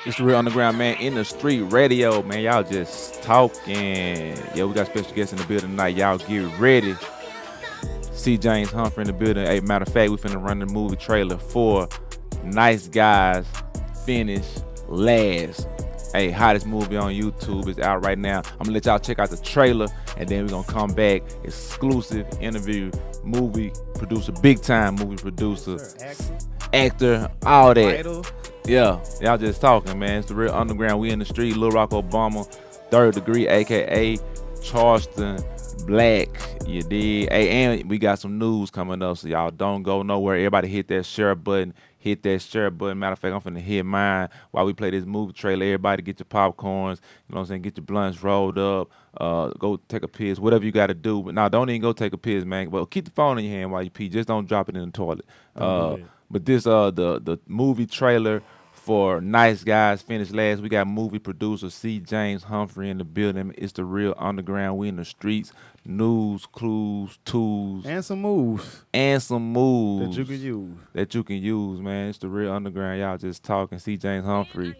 It's the Real Underground, man. In the street radio, man. Y'all just talking. Yeah, we got special guests in the building tonight. Y'all get ready. SeJames Humphrey in the building. Hey, matter of fact, we finna run the movie trailer for Nice Guys Finish Last. Hey, hottest movie on YouTube is out right now. I'm gonna let y'all check out the trailer, and then we're gonna come back. Exclusive interview, movie producer, big time movie producer, actor, all that. Idol. Yeah, y'all just talking, man. It's the Real Underground. We in the street. Lil Rock Obama, Third Degree, aka Charleston Black. You did. Hey, and we got some news coming up, so y'all don't go nowhere. Everybody hit that share button. Hit that share button. Matter of fact, I'm finna hit mine while we play this movie trailer. Everybody get your popcorns. You know what I'm saying? Get your blunts rolled up. Go take a piss. Whatever you got to do. But now, don't even go take a piss, man. Well, keep the phone in your hand while you pee. Just don't drop it in the toilet. But this the movie trailer for Nice Guys Finish Last. We got movie producer SeJames Humphrey in the building. It's the Real Underground. We in the streets. News, clues, tools, And some moves that you can use. man. It's the Real Underground. Y'all just talking. SeJames Humphrey.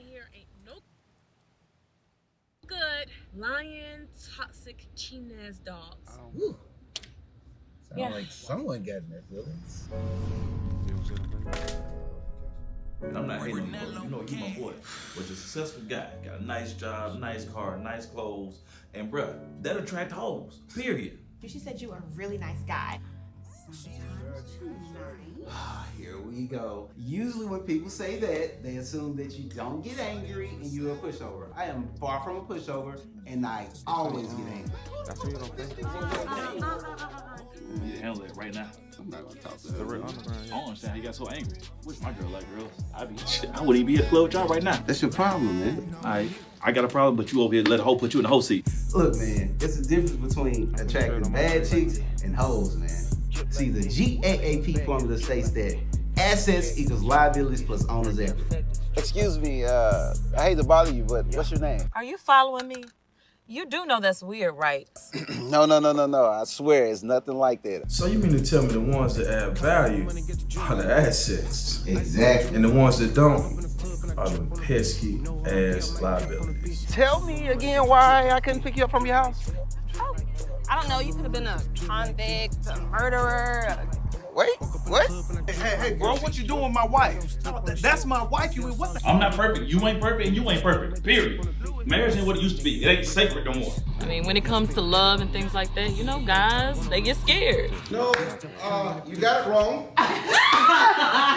Good lion, toxic, cheap-ass dogs. Sound Yeah. like someone got in their feelings. And I'm not hating you, bro. You know you my boy. But you're a successful guy. Got a nice job, nice car, nice clothes. And bruh, that attract hoes. Period. She said you are a really nice guy. Here we go. Usually when people say that, they assume that you don't get angry and you're a pushover. I am far from a pushover, and I always get angry. That's what you don't think. You handle it right now. I'm not gonna talk to The her. Real Underground. I don't understand how you got so angry. Wish my girl like girls. I wouldn't even be at the club with y'all right now. That's your problem, man. I got a problem, but you over here let a hoe put you in the hoe seat. Look, man, it's the difference between attracting bad chicks and hoes, man. See, the GAAP formula states that assets equals liabilities plus owner's equity. Excuse me, I hate to bother you, but what's your name? Are you following me? You do know that's weird, right? No, I swear it's nothing like that. So you mean to tell me the ones that add value are the assets, Exactly. and the ones that don't are the pesky ass liabilities? Tell me again why I couldn't pick you up from your house. Oh, I don't know. You could have been a convict, a murderer. Wait, what? Hey, bro, what you doing with my wife? That's my wife. You in what the? I'm not perfect. You ain't perfect, and you ain't perfect. Period. Marriage ain't what it used to be. It ain't sacred no more. I mean, when it comes to love and things like that, you know, guys, they get scared. No, you got it wrong.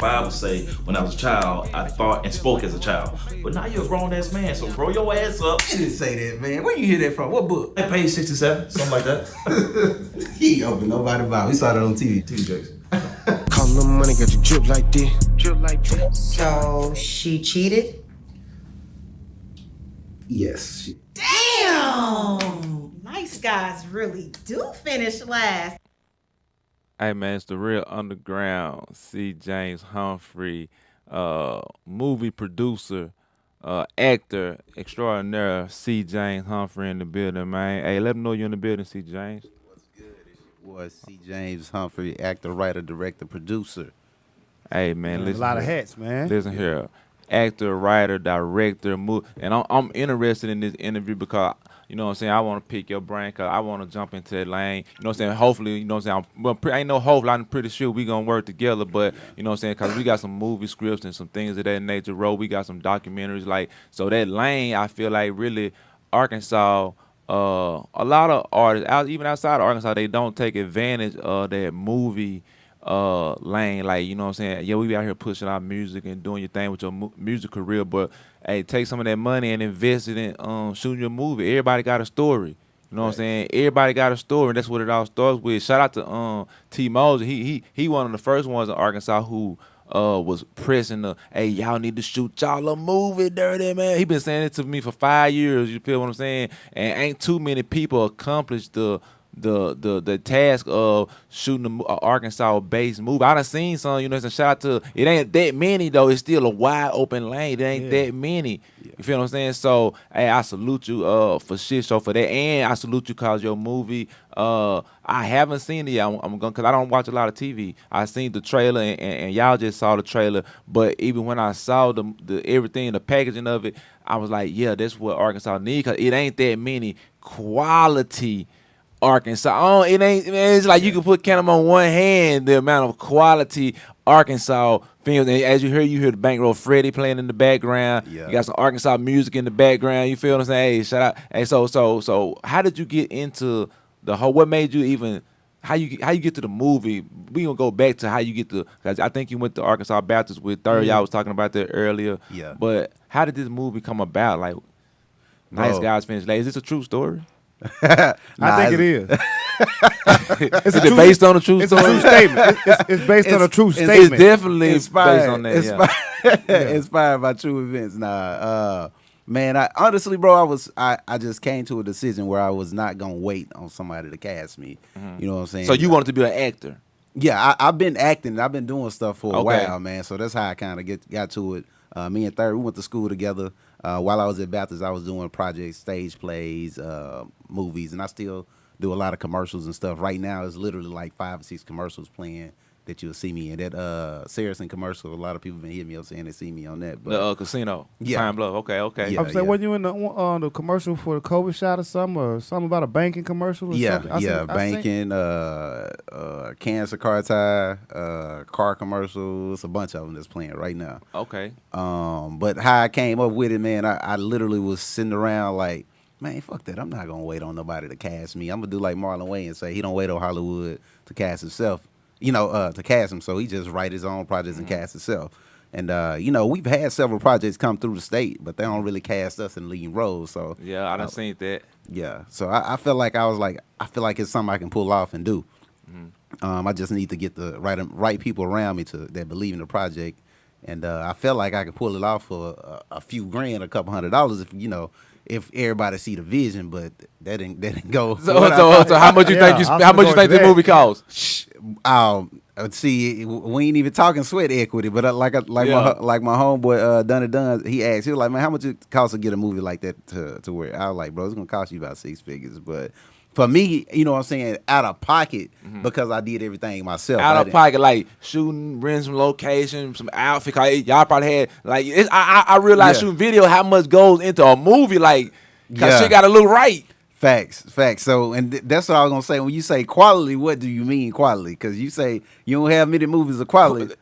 Bible say, when I was a child, I thought and spoke as a child. But now you're a grown ass man, so grow your ass up. You didn't say that, man. Where you hear that from? What book? At page 67, something like that. He ain't open nobody about. We saw that on TV. TJ's. Call them money, got you drip like this. Drip like this. So she cheated? Yes. Damn! Nice guys really do finish last. Hey, man, it's the Real Underground. SeJames Humphrey, movie producer, actor extraordinaire. SeJames Humphrey in the building, man. Hey, let them know you're in the building, SeJames. Was SeJames Humphrey, actor, writer, director, producer. Hey, man, A listen. lot of here. hats, man. Listen here, actor, writer, director, and I'm interested in this interview because you know what I'm saying. I want to pick your brain because I want to jump into that lane. You know what I'm saying. Hopefully, you know what I'm saying. I ain't no hopefully. I'm pretty sure we gonna work together. But you know what I'm saying because we got some movie scripts and some things of that nature. We got some documentaries like so that lane. I feel like really Arkansas. A lot of artists, even outside of Arkansas, they don't take advantage of that movie lane. Like, you know what I'm saying? Yeah, we be out here pushing our music and doing your thing with your music career, but hey, take some of that money and invest it in shooting your movie. Everybody got a story. You know what I'm saying? Everybody got a story, and that's what it all starts with. Shout out to T. Moses. He one of the first ones in Arkansas who was pressing the, hey, y'all need to shoot y'all a movie, dirty man. He been saying it to me for 5 years. You feel what I'm saying? And ain't too many people accomplished the the task of shooting a Arkansas based movie. I done seen some, you know, it's a shout out to it ain't that many though. It's still a wide open lane. It ain't that many. You feel what I'm saying? So hey, I salute you for shit show for that, and I salute you cause your movie. I haven't seen it yet. I'm going cause I don't watch a lot of TV. I seen the trailer and y'all just saw the trailer. But even when I saw the everything, the packaging of it, I was like, yeah, that's what Arkansas need. Cause it ain't that many quality Arkansas. Oh, it ain't. Man, it's like you can count them on one hand the amount of quality Arkansas films. And as you hear the Bankroll Freddie playing in the background. Yeah. You got some Arkansas music in the background. You feel what I'm saying? Hey, shout out. Hey, so how did you get into the whole? What made you even? How you get to the movie? We gonna go back to how you get to. Cause I think you went to Arkansas Baptist with Third. Y'all was talking about that earlier. Yeah. But how did this movie come about? Like, Nice Guys Finish Late. Is this a true story? I think it is. Is it based on a true story? It's a true statement. It's based on a true statement. It's definitely Inspired, based on that. Inspired by true events. Man, I honestly, bro, I just came to a decision where I was not gonna wait on somebody to cast me. You know what I'm saying? So you wanted to be an actor? Yeah, I've been acting. I've been doing stuff for a while, man. So that's how I kind of got to it. Me and Third, we went to school together. While I was at Baptist, I was doing projects, stage plays, movies, and I still do a lot of commercials and stuff. Right now, it's literally like 5 or 6 commercials playing that you'll see me in. That Saracen commercial, a lot of people been hitting me up saying they see me on that. But, the casino, Pine Bluff. Okay. Yeah, I'm saying, wasn't you in the commercial for the COVID shot or something about a banking commercial? Or something? Banking, cancer car tie, car commercials, a bunch of them that's playing right now. Okay. But how I came up with it, man, I literally was sitting around like, man, fuck that. I'm not gonna wait on nobody to cast me. I'm gonna do like Marlon Wayans and say he don't wait on Hollywood to cast himself. To cast him, so he just write his own projects and cast himself. And we've had several projects come through the state, but they don't really cast us in lead roles. So yeah, I done seen that. Yeah, so I felt like I feel like it's something I can pull off and do. I just need to get the right people around me that believe in the project, and I felt like I could pull it off for a few grand, a couple $100 if everybody see the vision, but that didn't go. So how much you think the movie costs? See, we ain't even talking sweat equity, but my homeboy Dunn, he asked, he was like, man, how much it costs to get a movie like that to where I was like, bro, it's gonna cost you about 6 figures, but for me, you know what I'm saying, out of pocket, because I did everything myself. Out of pocket, like shooting, renting some location, some outfit. Y'all probably had like I realized shooting video how much goes into a movie, like cause shit gotta look right. Facts. So, and that's what I was gonna say. When you say quality, what do you mean quality? Because you say you don't have many movies of quality.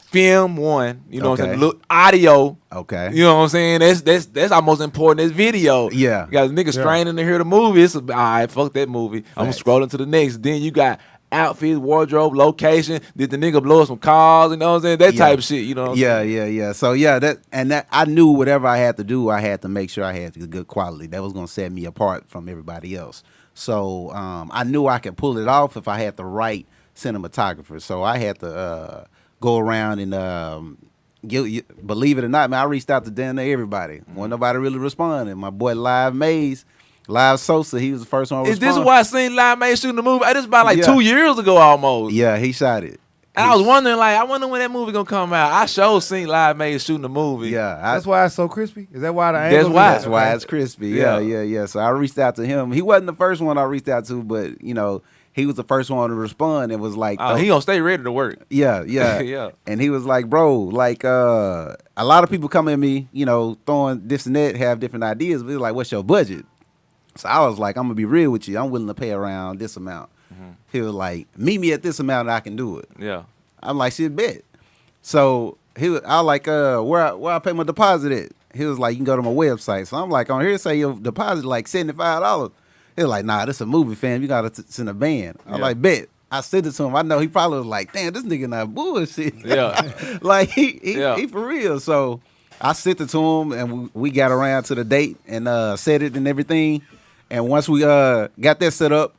Film one, you know what I'm saying. Look, audio. Okay. You know what I'm saying. That's almost important as video. Yeah. You got niggas straining to hear the movie. It's all right. Fuck that movie. Facts. I'm scrolling to the next. Then you got outfit, wardrobe, location. Did the nigga blow up some cars? You know what I'm saying? That type of shit. You know. What I'm saying? Yeah. So that I knew whatever I had to do, I had to make sure I had good quality. That was gonna set me apart from everybody else. So I knew I could pull it off if I had the right cinematographer. So I had to go around and believe it or not, man, I reached out to damn near everybody. Wasn't nobody really responding. My boy Live Sosa, he was the first one to respond. Is this why I seen Live Maze shooting the movie? This was about like 2 years ago almost. Yeah, he shot it. And I was wondering, I wonder when that movie gonna come out. I sure seen Live Maze shooting the movie. Yeah, that's why it's so crispy. Is that why the angle? That's why it's crispy. Yeah. So I reached out to him. He wasn't the first one I reached out to, but he was the first one to respond. It was like, he gonna stay ready to work. Yeah. Yeah. And he was like, bro, a lot of people come at me, throwing this and that, have different ideas. But he's like, what's your budget? So I was like, I'm gonna be real with you. I'm willing to pay around this amount. He was like, meet me at this amount and I can do it. Yeah. I'm like, shit, bet. So I was like, where I pay my deposit at? He was like, you can go to my website. So I'm like, on here say your deposit like $75. He was like, nah, this a movie, fam. You gotta send a band. I'm like, bet. I sent it to him. I know he probably was like, damn, this nigga not bullshit. Yeah. Like he for real. So I sent it to him and we got around to the date and set it and everything. And once we got that set up,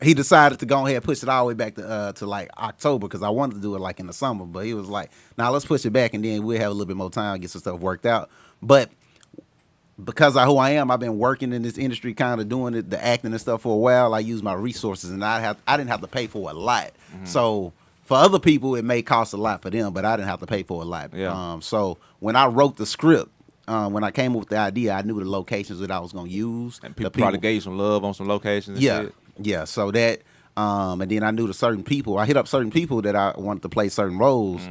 he decided to go ahead and push it all the way back to like October because I wanted to do it like in the summer. But he was like, nah, let's push it back and then we'll have a little bit more time, get some stuff worked out. But because of who I am, I've been working in this industry, kind of doing the acting and stuff for a while. I use my resources, and I didn't have to pay for a lot. So for other people, it may cost a lot for them, but I didn't have to pay for a lot. Yeah. So when I wrote the script, when I came up with the idea, I knew the locations that I was going to use. And people probably gave you some love on some locations and shit. Yeah. So that, and then I knew the certain people. I hit up certain people that I wanted to play certain roles.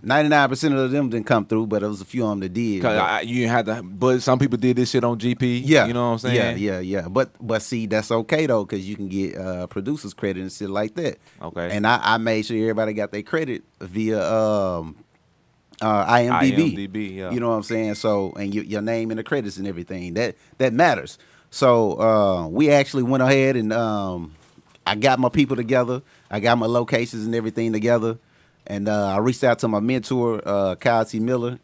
99% of them didn't come through, but there was a few of them that did. Cause you had to, but some people did this shit on GP. Yeah, you know what I'm saying? Yeah. But see, that's okay though, because you can get producers credit and shit like that. Okay. And I made sure everybody got their credit via IMDb. Yeah. You know what I'm saying? So, and your name in the credits and everything that matters. So we actually went ahead and I got my people together. I got my locations and everything together. And I reached out to my mentor, Kyle T. Miller,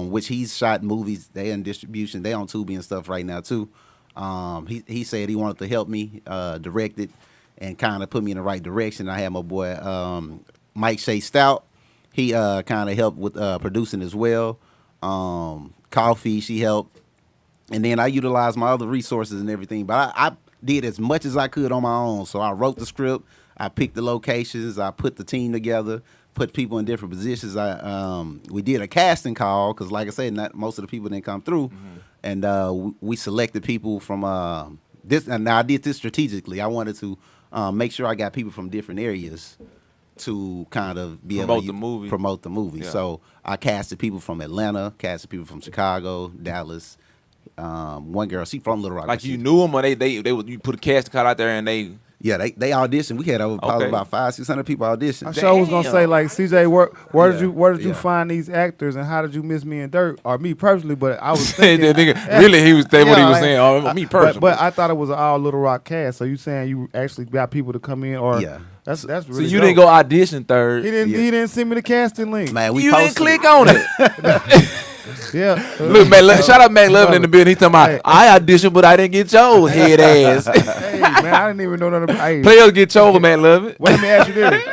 which he's shot movies. They in distribution. They on Tubi and stuff right now, too. He said he wanted to help me direct it and kind of put me in the right direction. I had my boy Mike Shea Stout. He kind of helped with producing as well. Coffee, she helped. And then I utilized my other resources and everything. But I did as much as I could on my own. So I wrote the script. I picked the locations. I put the team together. Put people in different positions. We did a casting call because, like I said, not most of the people didn't come through, and we selected people from this. And now I did this strategically. I wanted to make sure I got people from different areas to kind of be able to promote the movie. Yeah. So I casted people from Atlanta, casted people from Chicago, Dallas. One girl, she from Little Rock. Like you knew them, or you put a casting call out there and they. Yeah, they auditioned. We had probably about 500-600 people audition. I sure was gonna say, like, CJ, where did you find these actors, and how did you miss me and Dirt, or me personally? But I was thinking, really, he was saying what he was saying. Or me personally, but I thought it was an all Little Rock cast. So you saying you actually got people to come in, or that's really. So you didn't go audition Third. He didn't send me the casting link. Man, you didn't click on it. Yeah. Look, man, shout out Mac Lovin in the building. He's talking about, I auditioned, but I didn't get chose, head ass. Hey, man, I didn't even know nothing. Hey. Players get chose, Mac Lovin. Well, let me ask you this.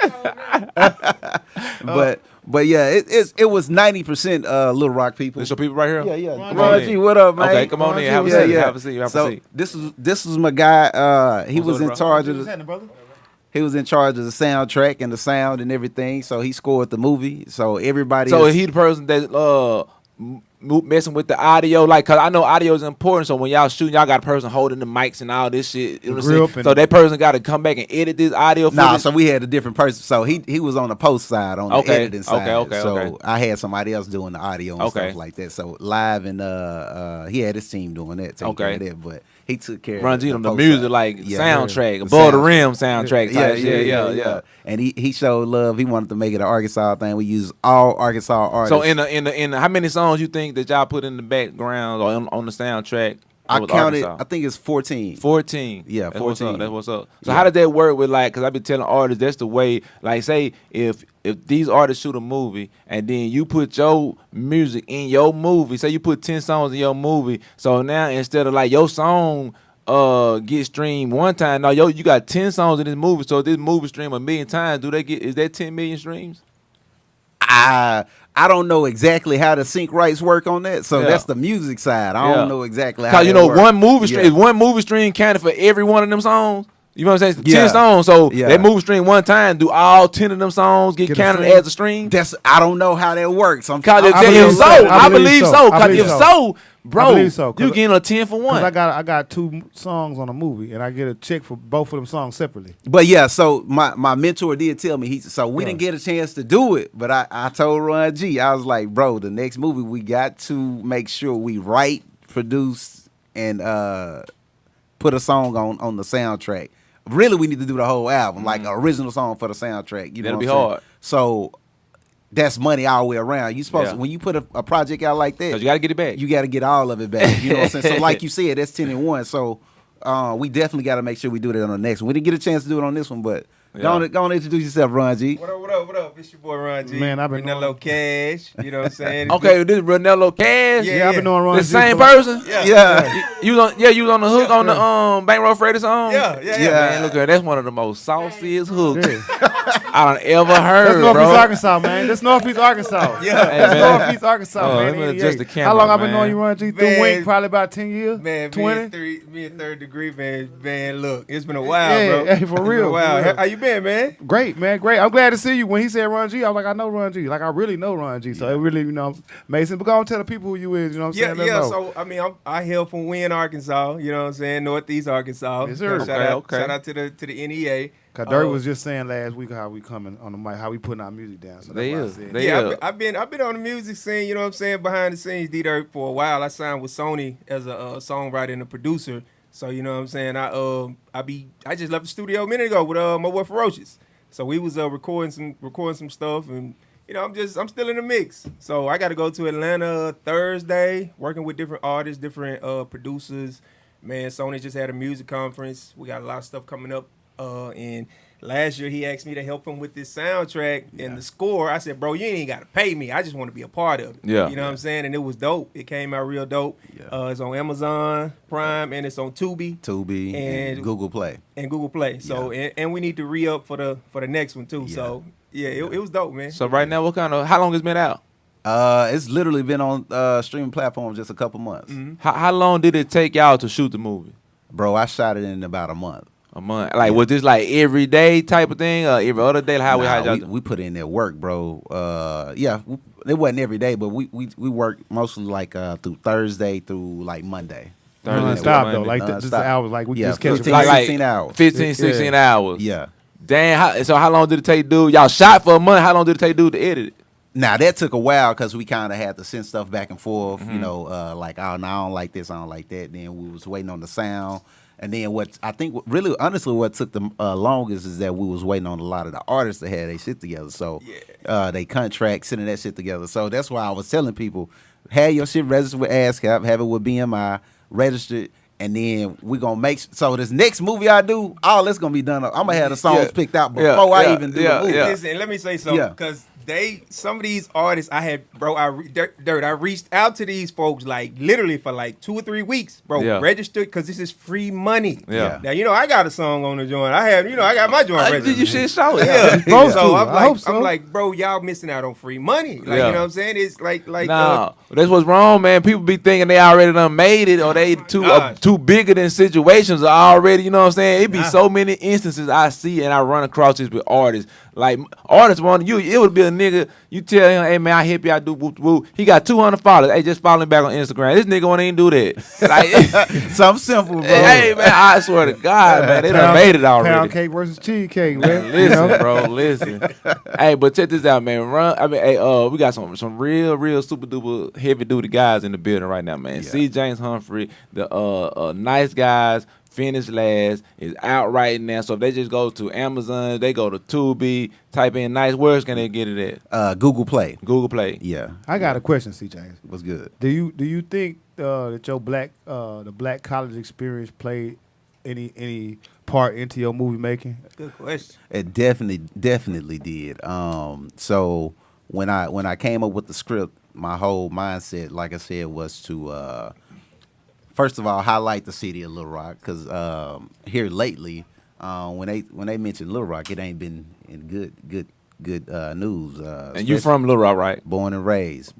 But yeah, it was 90% Little Rock people. There's some people right here? Yeah. Ron G, what up, man? Okay, come on in. Have a seat. Have a seat. Have a seat. This was my guy. He was in charge of He was in charge of the soundtrack and the sound and everything. So he scored the movie. So everybody. So he the person that messing with the audio, like, cause I know audio is important. So when y'all shooting, y'all got a person holding the mics and all this shit. You know what I'm saying? So that person got to come back and edit this audio. Nah, so we had a different person. So he was on the post side, on the editing side. So I had somebody else doing the audio and stuff like that. So live and he had his team doing that. Taking care of that, but he took care of the music, side. like soundtrack, above the rim soundtrack. Yeah. And he showed love. He wanted to make it an Arkansas thing. We use all Arkansas artists. So in how many songs you think that y'all put in the background or on the soundtrack? I counted. I think it's 14. 14. Yeah, 14. That's what's up. So how does that work with, like? Because I be telling artists that's the way. Like, say if these artists shoot a movie and then you put your music in your movie. Say you put 10 songs in your movie. So now instead of like your song get streamed one time, no, you got 10 songs in this movie. So if this movie stream 1 million times, is that 10 million streams? I don't know exactly how the sync rights work on that, so that's the music side. I don't know exactly how. Because one movie stream is one movie stream counted for every one of them songs. You know what I'm saying? 10 songs. So that movie stream one time, do all 10 of them songs get counted as a stream? I don't know how that works. I believe so. Because if so, bro, you getting a 10 for 1. I got 2 songs on a movie, and I get a check for both of them songs separately. But yeah, so my mentor did tell me, we didn't get a chance to do it, but I told Ron G, I was like, bro, the next movie we got to make sure we write, produce, and put a song on the soundtrack. Really, we need to do the whole album, like an original song for the soundtrack. You know That'll be saying? hard. So that's money all the way around. You supposed to, when you put a project out like that, you got to get it back. You got to get all of it back. You know what I'm saying? So like you said, that's 10 and 1. So we definitely got to make sure we do that on the next one. We didn't get a chance to do it on this one, but go on introduce yourself, Ron G. What up? It's your boy Ron G. Man, I've been Ranello Cash. You know what I'm saying? Okay, this is Ranello Cash. Yeah, I've been knowing Ron G. The same person? Yeah. You was on the hook on the Bankroll Freddy song? Yeah. Man, look at that's one of the most sauciest hooks. I done ever heard, That's Northeast bro. Arkansas, man. That's Northeast Arkansas. Yeah. Hey, That's man. Northeast Arkansas, man. let me 88. adjust the camera, How long I been man. knowing you, Ron G? Through Man. Wink, probably about 10 years? Man, 20? me and third degree, man, look, it's been a while, Yeah, bro. hey, for It's been real, a while. for real. How you been, man? Great, man, great. I'm glad to see you. When he said Ron G, I was like, I know Ron G. Like, I really know Ron G. So it really, made sense. But go on, tell the people who you is, you know what I'm Yeah, saying? Let 'em know. So I mean, I hail from Wynn, Arkansas. You know what I'm saying? Northeast Arkansas. Yes, sir. Shout out to the NEA. Cause Dirt was just saying last week how we coming on the mic, how we putting our music down. So They that's is. why I said. Yeah, I've been on the music scene. You know what I'm saying? Behind the scenes, D-Dirt for a while. I signed with Sony as a songwriter and a producer. So you know what I'm saying? I just left the studio a minute ago with my boy Ferocious. So we was recording some stuff, and I'm still in the mix. So I got to go to Atlanta Thursday, working with different artists, different producers. Man, Sony just had a music conference. We got a lot of stuff coming up. And last year he asked me to help him with this soundtrack and the score. I said, bro, you ain't got to pay me. I just want to be a part of it. Yeah. You know what I'm saying? And it was dope. It came out real dope. Yeah. It's on Amazon Prime and it's on Tubi and Google Play. And Google Play. So and we need to re-up for the next one too. Yeah. So it was dope, man. So right now, how long it's been out? It's literally been on streaming platforms just a couple months. Mm-hmm. How long did it take y'all to shoot the movie? Bro, I shot it in about a month. A month. Like, was this like every day type of thing, or every other day? We put in that work, bro. It wasn't every day, but we worked mostly like through Thursday through like Monday. Stop though, like just hours, like we just catch 15, like 16 hours. 15, 16 hours. Yeah. Damn. So how long did it take, dude? Y'all shot for a month. How long did it take, dude, to edit it? Now that took a while because we kind of had to send stuff back and forth. Like, oh, no, I don't like this, I don't like that. Then we was waiting on the sound. And then what took the longest is that we was waiting on a lot of the artists that had their shit together. So they contract, sending that shit together. So that's why I was telling people, have your shit registered with ASCAP, have it with BMI, registered, and then we gonna make so this next movie I do, all that's gonna be done. I'm gonna have the songs picked out before I even do the movie. Listen, let me say something because some of these artists I had, bro, I reached out to these folks like literally for like 2 or 3 weeks, bro, registered because this is free money. Yeah. Now, I got a song on the joint. I got my joint registered. You should show it. Yeah. So I'm like, bro, y'all missing out on free money. Like, you know what I'm saying? It's like nah, that's what's wrong, man. People be thinking they already done made it or they too bigger than situations already, you know what I'm saying? It be so many instances I see and I run across this with artists. Like, artists want you, it would be a nigga, you tell him, hey man, I help you, I do whoop whoop. He got 200 followers. Hey, just follow him back on Instagram. This nigga won't even do that. Like, something simple, bro. Hey man, I swear to God, man, they done made it already. Pound cake versus cheesecake, man. Listen, bro, listen. Hey, but check this out, man. We got some real super duper heavy duty guys in the building right now, man. SeJames Humphrey, the nice guys. Finished Last is out right now. So if they just go to Amazon, they go to Tubi, type in nice words, can they get it at? Google Play. Google Play. Yeah. I got a question, CJ. What's good? Do you think that your the black college experience played any part into your movie making? Good question. It definitely did. So when I came up with the script, my whole mindset, like I said, was to first of all, highlight the city of Little Rock because here lately, when they mention Little Rock, it ain't been in good news. And you from Little Rock, right? Born and raised.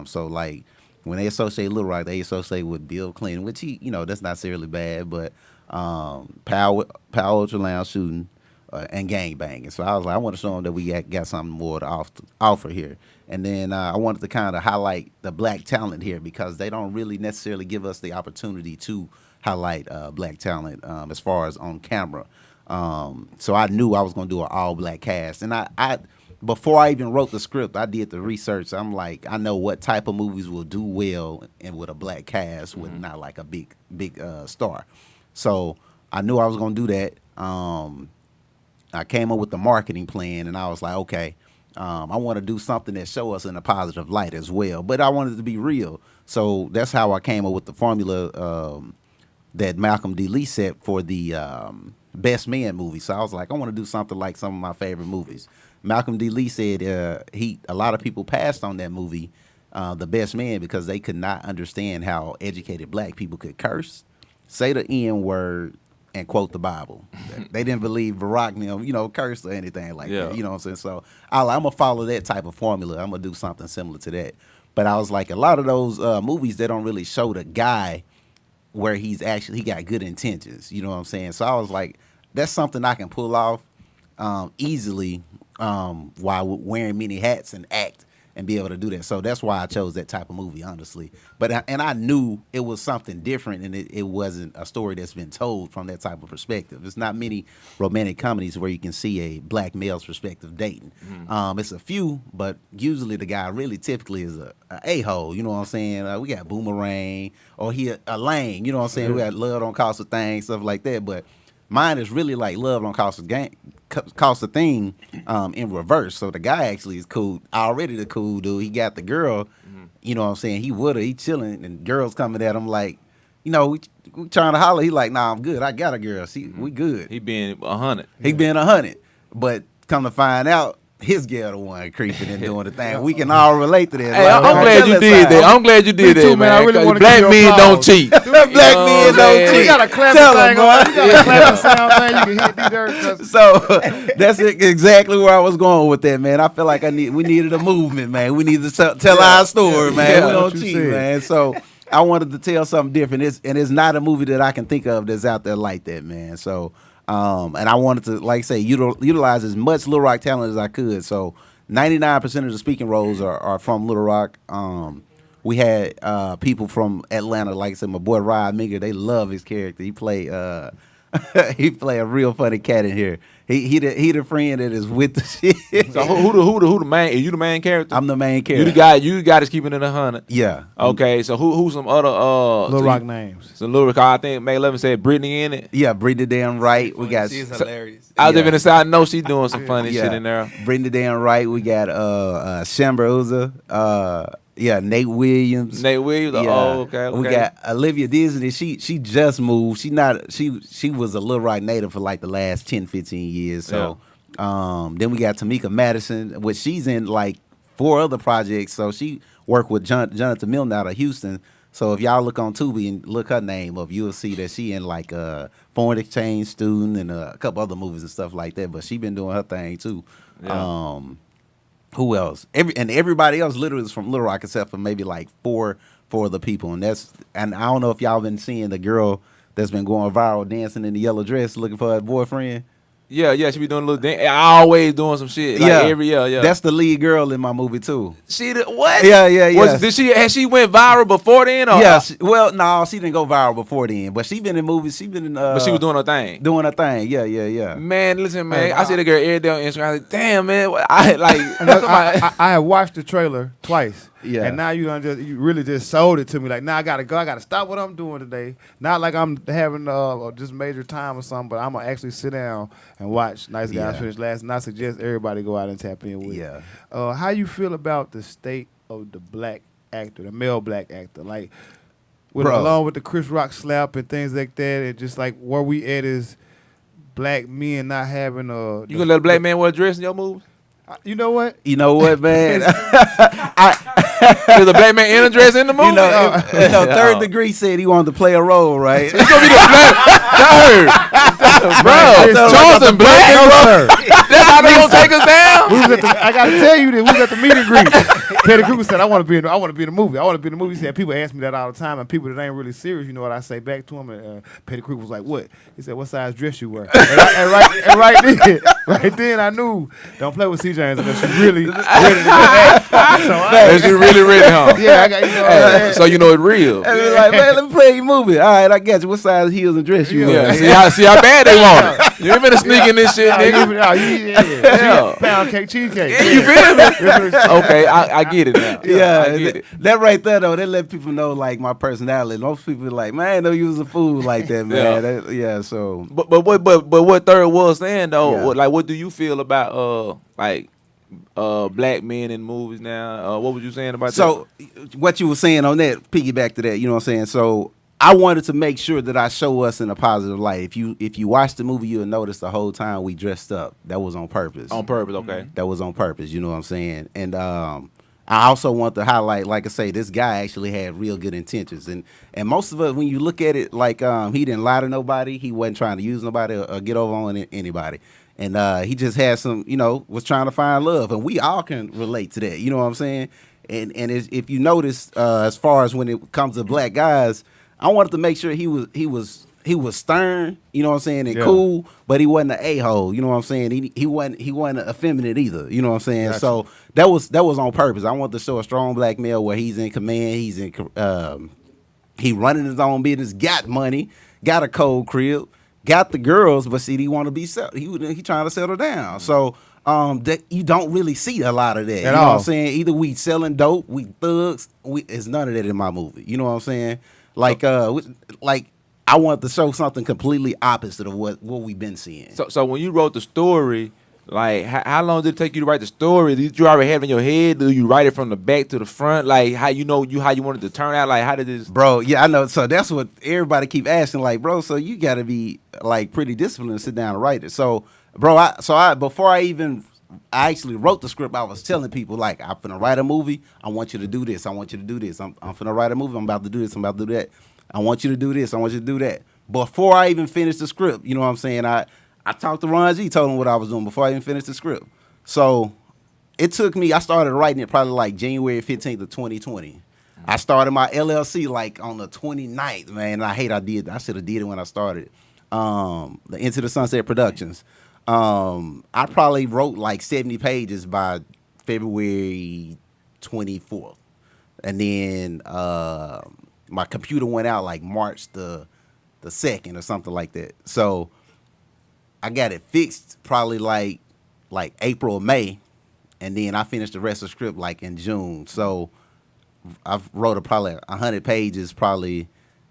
So like when they associate Little Rock, they associate with Bill Clinton, which that's not necessarily bad, but Power Ultra Lounge shooting and gang banging. So I was like, I want to show them that we got something more to offer here. And then I wanted to kind of highlight the black talent here because they don't really necessarily give us the opportunity to highlight black talent as far as on camera. So I knew I was going to do an all-black cast. And I before I even wrote the script, I did the research. I'm like, I know what type of movies will do well and with a black cast with not like a big star. So I knew I was going to do that. I came up with the marketing plan, and I was like, okay, I want to do something that show us in a positive light as well. But I wanted it to be real. So that's how I came up with the formula that Malcolm D. Lee set for the Best Man movie. So I was like, I want to do something like some of my favorite movies. Malcolm D. Lee said a lot of people passed on that movie, The Best Man, because they could not understand how educated black people could curse, say the N word, and quote the Bible. They didn't believe Barack, cursed or anything like that. You know what I'm saying? So I'm gonna follow that type of formula. I'm gonna do something similar to that. But I was like, a lot of those movies, they don't really show the guy where he got good intentions. You know what I'm saying? So I was like, that's something I can pull off easily while wearing many hats and act and be able to do that. So that's why I chose that type of movie, honestly. And I knew it was something different, and it wasn't a story that's been told from that type of perspective. There's not many romantic comedies where you can see a black male's perspective dating. It's a few, but usually the guy really typically is a hole. You know what I'm saying? We got Boomerang, or he a lame. You know what I'm saying? We got Love Don't Cost a Thing, stuff like that. But mine is really like Love Don't Cost a Thing in reverse. So the guy actually is cool, already the cool dude. He got the girl, you know what I'm saying? He chilling, and girls coming at him like, we trying to holler. He like, nah, I'm good. I got a girl. See, we good. He being 100. He being 100. But come to find out, his girl the one creeping and doing the thing. We can all relate to that. Hey, I'm glad you did that. I'm glad you did that, man. I really want to black men don't cheat. Black men don't cheat. You got a clapping thing on. You got a clapping sound thing. You can hit D-Dirt. So that's exactly where I was going with that, man. I feel like we needed a movement, man. We need to tell our story, man. We don't cheat, man. So I wanted to tell something different. It's not a movie that I can think of that's out there like that, man. So and I wanted to, like I say, utilize as much Little Rock talent as I could. So 99% of the speaking roles are from Little Rock. We had people from Atlanta, like I said, my boy Rod Meeger. They love his character. He play a real funny cat in here. He the friend that is with the shit. So who the main? Are you the main character? I'm the main character. You the guy that's keeping it 100. Yeah. Okay. So who's some other Little Rock names? So Little Rock. I think May 11 said Brittany in it. Yeah, Brittany damn right. We got. She's hilarious. I was even inside. I know she's doing some funny shit in there. Brittany damn right. We got Shamber Uza. Yeah, Nate Williams. Yeah. Oh, okay. We got Olivia Disney. She just moved. She was a Little Rock native for like the last 10, 15 years. So then we got Tamika Madison, which she's in like 4 other projects. So she worked with Jonathan Milne out of Houston. So if y'all look on Tubi and look her name up, you'll see that she in like a Foreign Exchange Student and a couple other movies and stuff like that. But she been doing her thing too. Yeah. Who else? Everybody else literally is from Little Rock except for maybe like four other people. And I don't know if y'all been seeing the girl that's been going viral dancing in the yellow dress looking for her boyfriend. Yeah, she be doing a little dance. Always doing some shit. Like every year. That's the lead girl in my movie too. She did what? Yeah. Has she went viral before then? Or? Yeah. No, she didn't go viral before then. But she been in movies. She been in. But she was doing her thing. Doing her thing. Yeah. Man, listen, man. I see the girl every day on Instagram. I was like, damn, man. I have watched the trailer twice. Yeah. And now you really just sold it to me. Like, now I gotta go. I gotta stop what I'm doing today. Not like I'm having just major time or something, but I'm gonna actually sit down and watch Nice Guys Finish Last. And I suggest everybody go out and tap in with it. How you feel about the state of the black actor, the male black actor? Like, along with the Chris Rock slap and things like that, and just like where we at is black men not having a. You gonna let a black man wear a dress in your movies? You know what? Man? There's a black man in a dress in the movie. Third Degree said he wanted to play a role, right? It's gonna be the black. Bro, Charleston black. That's how they gonna take us down. I gotta tell you this. We was at the meet and greet. Petty Kruger said, "I want to be in the movie. I want to be in the movie." He said, "People ask me that all the time, and people that ain't really serious, you know what I say back to him?" And Petty Kruger was like, "What?" He said, "What size dress you wear?" and right then, I knew don't play with SeJames unless you really ready to get that. So you really ready, huh? Yeah, I got so you know it's real. And we like, man, let me play your movie. All right, I got you. What size heels and dress you wear? See how bad they want it. You ain't been sneaking this shit, nigga. Pound cake, cheesecake. You feel me? Okay, I get it now. I get it. That right there though, they let people know like my personality. Most people are like, man, I know you was a fool like that, man. So. But what Third was saying though, like, what do you feel about black men in movies now? What was you saying about that? So what you were saying on that, piggyback to that, you know what I'm saying? So I wanted to make sure that I show us in a positive light. If you watch the movie, you'll notice the whole time we dressed up. That was on purpose. On purpose, okay. That was on purpose, you know what I'm saying? And I also want to highlight, like I say, this guy actually had real good intentions, and most of it, when you look at it, like he didn't lie to nobody, he wasn't trying to use nobody or get over on anybody, and he just had some, was trying to find love, and we all can relate to that. You know what I'm saying? And if you notice, as far as when it comes to black guys, I wanted to make sure he was stern, you know what I'm saying, and cool, but he wasn't an a-hole, you know what I'm saying. He wasn't effeminate either, you know what I'm saying. Gotcha. So that was on purpose. I want to show a strong black male where he's in command, he running his own business, got money, got a cold crib, got the girls, but see, he want to be he trying to settle down. So that you don't really see a lot of that. You know what I'm saying? Either we selling dope, we thugs, it's none of that in my movie. You know what I'm saying? Like I wanted to show something completely opposite of what we've been seeing. So when you wrote the story, like how long did it take you to write the story? Did you already have it in your head? Do you write it from the back to the front? Like how you wanted to turn out? Like how did this? Bro, yeah, I know. So that's what everybody keep asking. Like, bro, so you got to be like pretty disciplined to sit down and write it. So, bro, before I actually wrote the script, I was telling people, like, I'm finna write a movie. I want you to do this. I want you to do this. I'm finna write a movie. I'm about to do this. I'm about to do that. I want you to do this. I want you to do that. Before I even finished the script, you know what I'm saying? I talked to Ron G, told him what I was doing before I even finished the script. So it took me, I started writing it probably like January 15th of 2020. I started my LLC like on the 29th, man. I should have did it when I started. The Into the Sunset Productions. I probably wrote like 70 pages by February 24th. And then my computer went out like March the 2nd or something like that. So I got it fixed probably like April or May, and then I finished the rest of the script like in June. So I wrote probably 100 pages probably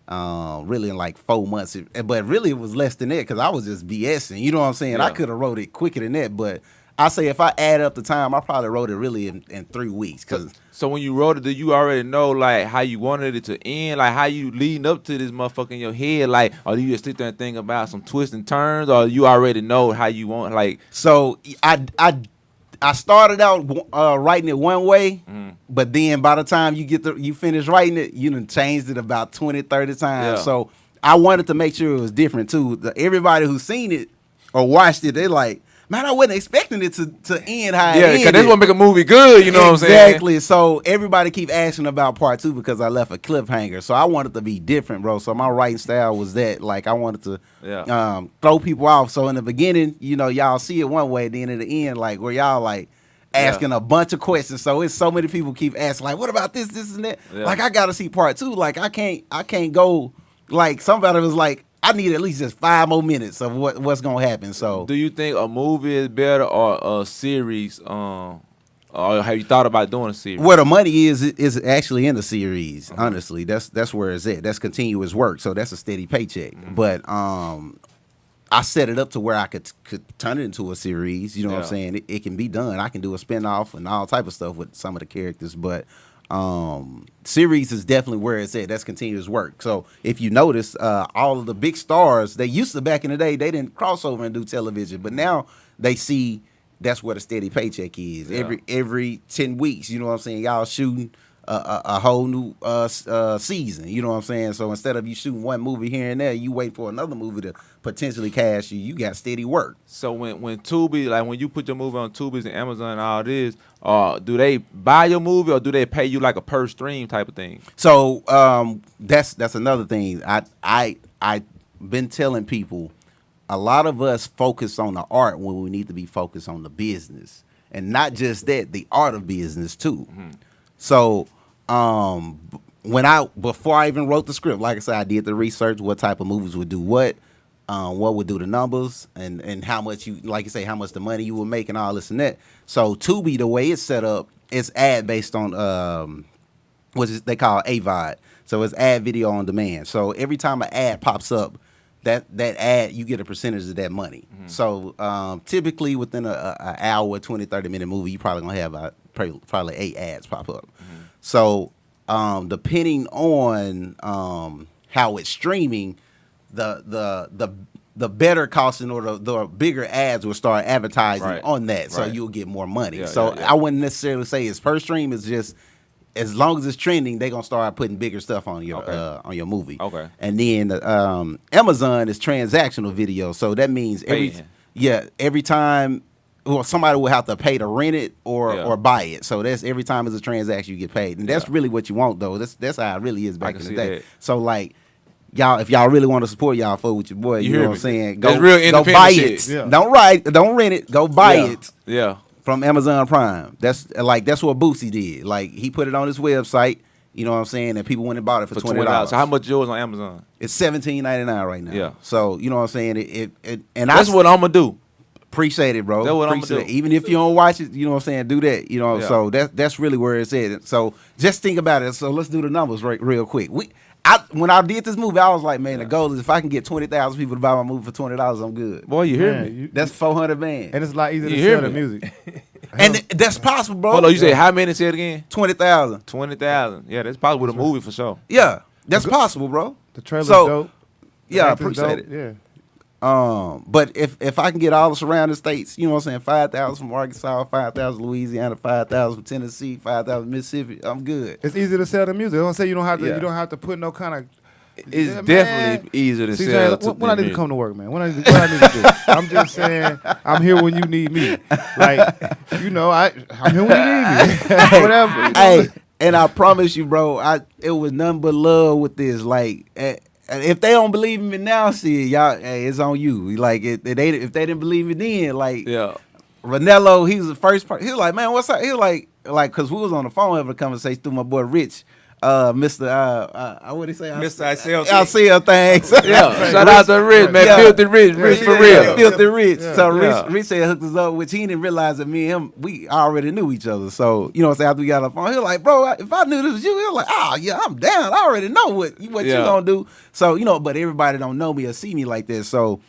really in like 4 months. But really it was less than that because I was just BSing. You know what I'm saying? Yeah. I could have wrote it quicker than that, but I say if I add up the time, I probably wrote it really in 3 weeks. So when you wrote it, did you already know like how you wanted it to end? Like how you leading up to this motherfucker in your head? Like, or do you just sit there and think about some twists and turns, or you already know how you want? Like, so I started out writing it one way, but then by the time you finish writing it, you done changed it about 20, 30 times. Yeah. So I wanted to make sure it was different too. Everybody who's seen it or watched it, they like, man, I wasn't expecting it to end how it ended. Yeah, because this will make a movie good, you know what I'm saying? Exactly. So everybody keep asking about part 2 because I left a cliffhanger. So I wanted to be different, bro. So my writing style was that. Like, I wanted to throw people off. So in the beginning, y'all see it one way. Then at the end, like, where y'all, like, asking a bunch of questions. So it's so many people keep asking, like, what about this, and that? Yeah. Like, I got to see part 2. Like, I can't go, like, somebody was like, I need at least just 5 more minutes of what's gonna happen. So, do you think a movie is better or a series? Or have you thought about doing a series? Where the money is actually in the series. Honestly, that's where it's at. That's continuous work. So that's a steady paycheck. But I set it up to where I could turn it into a series. You know what I'm saying? It can be done. I can do a spinoff and all type of stuff with some of the characters. But series is definitely where it's at. That's continuous work. So if you notice, all of the big stars, they used to back in the day, they didn't cross over and do television, but now they see that's where the steady paycheck is. Yeah. Every 10 weeks, you know what I'm saying? Y'all shooting a whole new season, you know what I'm saying? So instead of you shooting one movie here and there, you wait for another movie to potentially cash you. You got steady work. So when Tubi, like when you put your movie on Tubi's and Amazon and all this, do they buy your movie or do they pay you like a per stream type of thing? So that's another thing. I've been telling people, a lot of us focus on the art when we need to be focused on the business, and not just that, the art of business too. Mm-hmm. So before I even wrote the script, like I said, I did the research, what type of movies would do what would do the numbers, and how much like you say, how much the money you would make and all this and that. So Tubi, the way it's set up, it's ad based on they call AVOD. So it's ad video on demand. So every time an ad pops up, that ad, you get a percentage of that money. Mm-hmm. So typically within an hour, 20, 30-minute movie, you probably going to have probably 8 ads pop up. Mm-hmm. So depending on how it's streaming, the the better costing or the bigger ads will start advertising Right. on that, so Right. you'll get more money. Yeah, so yeah. I wouldn't necessarily say it's per stream. It's just as long as it's trending, they're gonna start putting bigger stuff on your movie. Okay. And then Amazon is transactional video, so that means Paying. every time. Well, somebody will have to pay to rent it or Yeah. or buy it. So that's every time it's a transaction you get paid, and that's Yeah. really what you want though. That's how it really is back can in the see day. that. So like. Y'all, if y'all really want to support y'all, fuck with your boy. You hear know what me? I'm saying? That's Go, real go independent buy shit. it. Yeah. Don't rent it. Go buy Yeah. it Yeah. from Amazon Prime. That's what Boosie did. Like he put it on his website. You know what I'm saying? And people went and bought it for $20. So how much yours on Amazon? It's $17.99 right now. Yeah. So you know what I'm saying? And That's what I'm gonna do. appreciate it, bro. That's what I'ma Appreciate do. it. Even if you don't watch it, you know what I'm saying? Do that. You know. Yeah. So that's really where it's at. So just think about it. So let's do the numbers real quick. When I did this movie, I was like, man, the goal is if I can get 20,000 people to buy my movie for $20, I'm good. Boy, you hear Man, me? you- That's 400 bands. And it's a lot easier You to hear sell the me? music. And that's possible, bro. Hold on, you say how many? Say it again. 20,000. 20,000. Yeah, that's probably with a movie for sure. Yeah, that's possible, bro. The trailer's So, dope. The Yeah, I acting's appreciate dope. it. Yeah. But if I can get all the surrounding states, you know what I'm saying, 5,000 from Arkansas, 5,000 Louisiana, 5,000 from Tennessee, 5,000 Mississippi, I'm good. It's easy to sell the music. I don't say you don't have to. Yeah. You don't have to put no kind of. It's Yeah, definitely man. easier to See, sell. Jay, when I need to come to work, man. When I need to do. I'm just saying, I'm here when you need me. Like, you know, I'm here when you need me. Whatever. You know? Hey, and I promise you, bro, it was nothing but love with this. Like, if they don't believe in me now, see, y'all, hey, it's on you. Like, if they didn't believe me then, like, Yeah. Ranello, he was the first person. He was like, man, what's up? He was like, cause we was on the phone having a conversation through my boy Rich, Mr. What did he say? Mr. I sell I see things. Yeah. Shout out to Rich, man. Yeah. Filthy Rich, Rich for real. Filthy Rich. So Yeah. Rich said hooked us up, which he didn't realize that me and him, we already knew each other. So, you know what I'm saying, after we got on the phone, he was like, bro, if I knew this was you, he was like, oh, yeah, I'm down. I already know what you Yeah. gonna do. So, you know, but everybody don't know me or see me like this. So,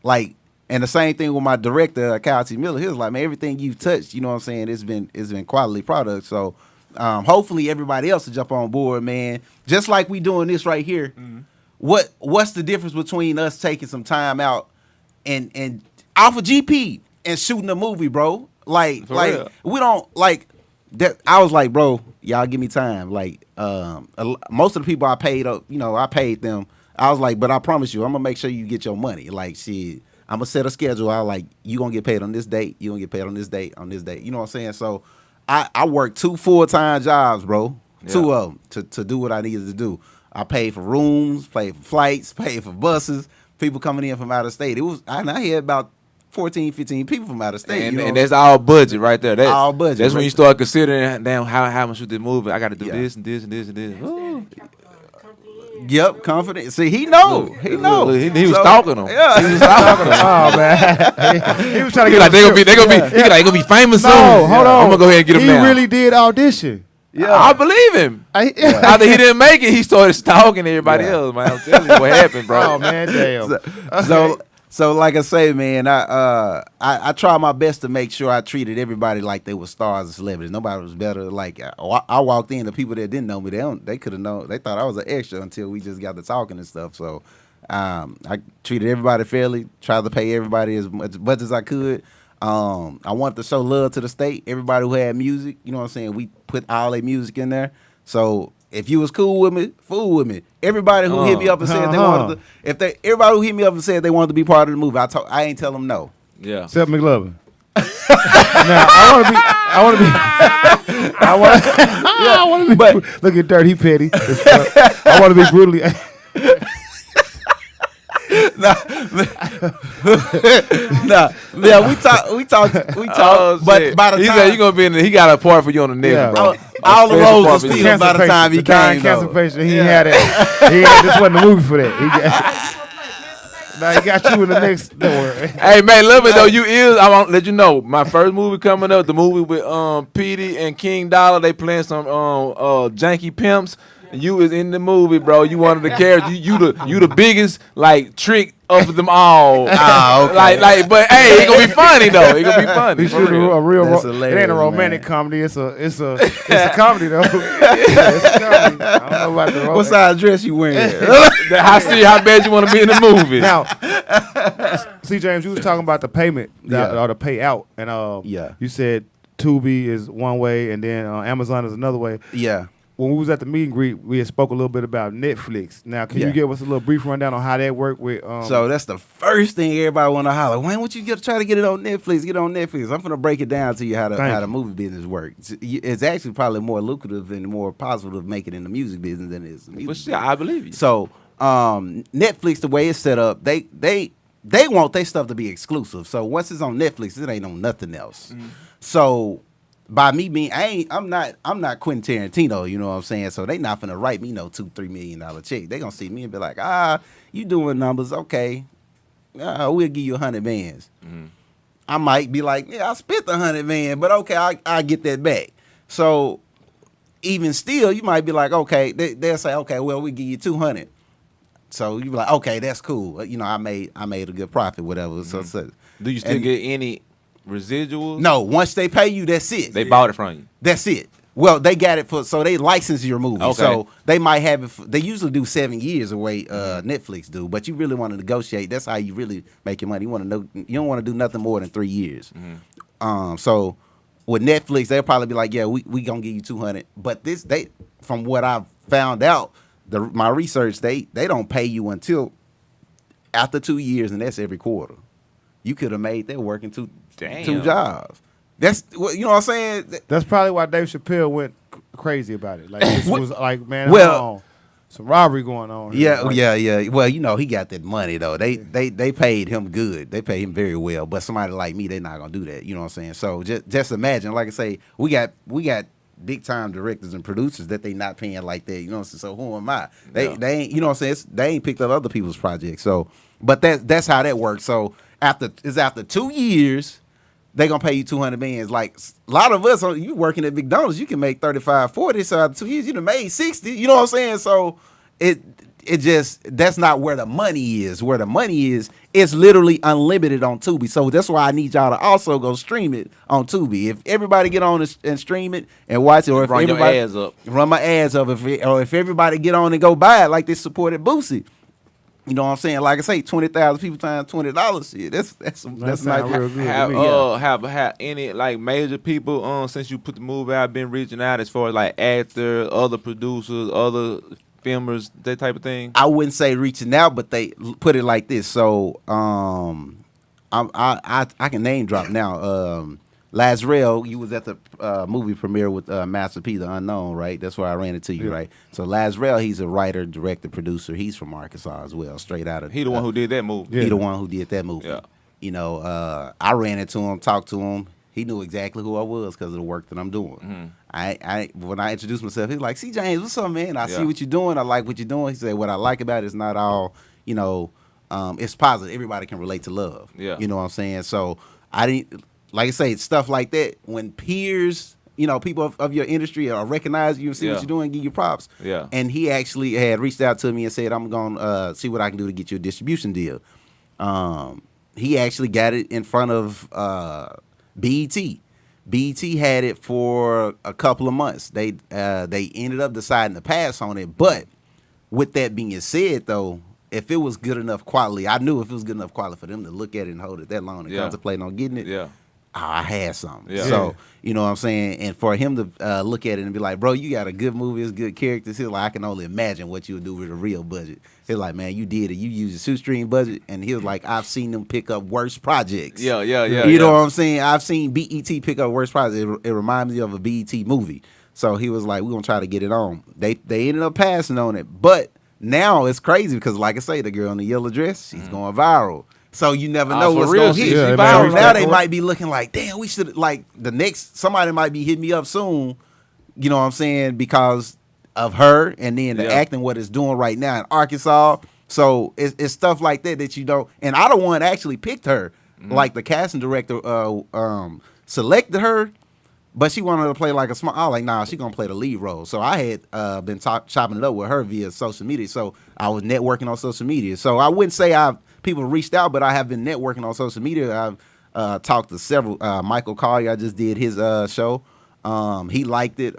like, and the same thing with my director, Kyle T. Miller, he was like, man, everything you've touched, you know what I'm saying, it's been quality product. So, hopefully everybody else will jump on board, man. Just like we doing this right here. Mm-hmm. What's the difference between us taking some time out and off of GP and shooting a movie, bro? Like For real. we don't like that. I was like, bro, y'all give me time. Like most of the people I paid up, you know, I paid them. I was like, but I promise you, I'm gonna make sure you get your money. Like, shit, I'm gonna set a schedule. I like, you gonna get paid on this date. You gonna get paid on this date. On this date. You know what I'm saying? So I worked 2 full-time jobs, bro. Yeah. 2 of them to do what I needed to do. I paid for rooms, paid for flights, paid for buses, people coming in from out of state. I had about 14, 15 people from out of state. And, you know? and that's all budget right there. All budget, That's when right you start considering, damn, how I'm gonna shoot this movie. I got to do Yeah. this and this and this and this. Ooh. Yep, confident. See, he know. He know. Look, he was So, stalking them. Yeah. He was stalking them. Oh man, he was trying to He get like they us- gonna be. He like they gonna be famous soon. No, hold on. I'm gonna go ahead and get him He now. really did audition. Yeah. I believe him. After he didn't make it, he started stalking everybody Yeah. else. Man, I'm telling you what happened, bro. Oh man, damn. So like I say, man, I try my best to make sure I treated everybody like they were stars and celebrities. Nobody was better. Like I walked in, the people that didn't know me, they could have known. They thought I was an extra until we just got to talking and stuff. So I treated everybody fairly. Tried to pay everybody as much as I could. I wanted to show love to the state. Everybody who had music, you know what I'm saying. We put all their music in there. So if you was cool with me, fool with me. Everybody who hit me up and said they wanted to, everybody who hit me up and said they wanted to be part of the movie, I ain't tell them no. Yeah. Except McLovin. Now I want to be. But look at Dirt. He petty. I want to be brutally. Yeah, we talk. Oh, but shit. by the he time said you gonna be in. He got a part for you on the next, Yeah. bro. all the Special roles part was for you. filled by the time he the dying came. cancer though. patient. He had it. This wasn't the movie for that. Now he got you in the next. Don't worry. Hey man, love it though. You is. I want to let you know. My first movie coming up, the movie with Petey and King Dollar. They playing some janky pimps. You was in the movie, bro. You one of the characters. You the biggest like trick of them all. Okay. Like, but hey, it gonna be funny though. It gonna be funny. We for shoot real. a real. That's It ain't hilarious, a romantic man. comedy. It's a comedy though. It's a comedy. I don't know about the What romance. size dress you wearing? I see how bad you want to be in the movie. Now, SeJames, you was talking about the payment Yeah. or the payout, and Yeah. you said Tubi is one way, and then Amazon is another way. Yeah. When we was at the meet and greet, we had spoke a little bit about Netflix. Now, can Yeah. you give us a little brief rundown on how that worked with? So that's the first thing everybody want to holler. Wayne, what you try to get it on Netflix? Get on Netflix. I'm gonna break it down to you how Thank the you. movie business works. It's actually probably more lucrative and more possible to make it in the music business than it is. The music For business. sure, I believe you. So Netflix, the way it's set up, they want their stuff to be exclusive. So once it's on Netflix, it ain't on nothing else. So by me being, I'm not Quentin Tarantino, you know what I'm saying? So they not finna write me no $2-3 million check. They gonna see me and be like, you doing numbers, okay? We'll give you 100 bands. I might be like, yeah, I spent the 100 man, but okay, I get that back. So even still, you might be like, okay, they'll say, okay, well, we give you 200. So you be like, okay, that's cool. You know, I made a good profit, whatever. So Do you still get any residuals? no, once they pay you, that's it. They bought it from you. That's it. Well, they got it so they license your movie. Okay. So they might have it. They usually do 7 years the way Netflix do. But you really want to negotiate. That's how you really make your money. You want to know. You don't want to do nothing more than 3 years. So with Netflix, they'll probably be like, yeah, we gonna give you 200. But from what I've found out, my research, they don't pay you until after 2 years, and that's every quarter. You could have made that working two jobs. That's you know what I'm saying. That's probably why Dave Chappelle went crazy about it. Like this was like, man, Well- hold on. Some robbery going on here. Yeah, Like, yeah. Well, you know, he got that money though. They paid him good. They paid him very well. But somebody like me, they're not gonna do that. You know what I'm saying? So just imagine, like I say, we got big time directors and producers that they not paying like that. You know what I'm saying? So who am I? They ain't, you know what I'm saying? They ain't picked up other people's projects. So, but that's how that works. So after 2 years, they gonna pay you 200 bands. Like a lot of us, you working at McDonald's, you can make 35, 40. So after 2 years, you done made 60. You know what I'm saying? So it just, that's not where the money is. Where the money is, it's literally unlimited on Tubi. So that's why I need y'all to also go stream it on Tubi. If everybody get on and stream it and watch it, or if Run your everybody ads up. run my ads up, if everybody get on and go buy it like they supported Boosie. You know what I'm saying? Like I say, 20,000 people times $20. Shit, that's sound nice. real good. Have any like major people since you put the movie out been reaching out as far as like actors, other producers, other filmers, that type of thing? I wouldn't say reaching out, but they put it like this. So I can name drop now. Lazrell, you was at the movie premiere with Master P, the Unknown, right? That's where I ran into you, right? So Lazrell, he's a writer, director, producer. He's from Arkansas as well, straight out of. He the one who did that movie. He the one who did that movie. Yeah. You know, I ran into him, talked to him. He knew exactly who I was because of the work that I'm doing. I when I introduced myself, he was like, "SeJames, what's up, man? I see what you're doing. I like what you're doing." He said, "What I like about it is not all, you know, it's positive. Everybody can relate to love." Yeah. You know what I'm saying? So I didn't, like I say, stuff like that. When peers, you know, people of your industry are recognize you and see what you're doing, give you props. Yeah. And he actually had reached out to me and said, "I'm gonna see what I can do to get you a distribution deal." He actually got it in front of BET. BET had it for a couple of months. They ended up deciding to pass on it. But with that being said, though, if it was good enough quality, I knew if it was good enough quality for them to look at it and hold it that long and contemplate on getting it, I had something. Yeah. So, you know what I'm saying? And for him to look at it and be like, "Bro, you got a good movie, it's good characters." He's like, "I can only imagine what you would do with a real budget." He's like, "Man, you did it. You used a shoestring budget." And he was like, "I've seen them pick up worse projects." Yeah. You know what I'm saying? I've seen BET pick up worse projects. It reminds me of a BET movie. So he was like, "We're going to try to get it on." They ended up passing on it. But now it's crazy because, like I say, the girl in the yellow dress, she's going viral. So you never know for what's real, going to hit. she So viral. now they might be looking like, damn, we should, like, somebody might be hitting me up soon, you know what I'm saying, because of her and then the acting, what it's doing right now in Arkansas. So it's stuff like that you don't, and I the one actually picked her. Like the casting director selected her, But she wanted to play like a small. I was like, nah, she gonna play the lead role. So I had been chopping it up with her via social media. So I was networking on social media. So I wouldn't say people reached out, but I have been networking on social media. I've talked to several. Michael Collier, I just did his show. He liked it.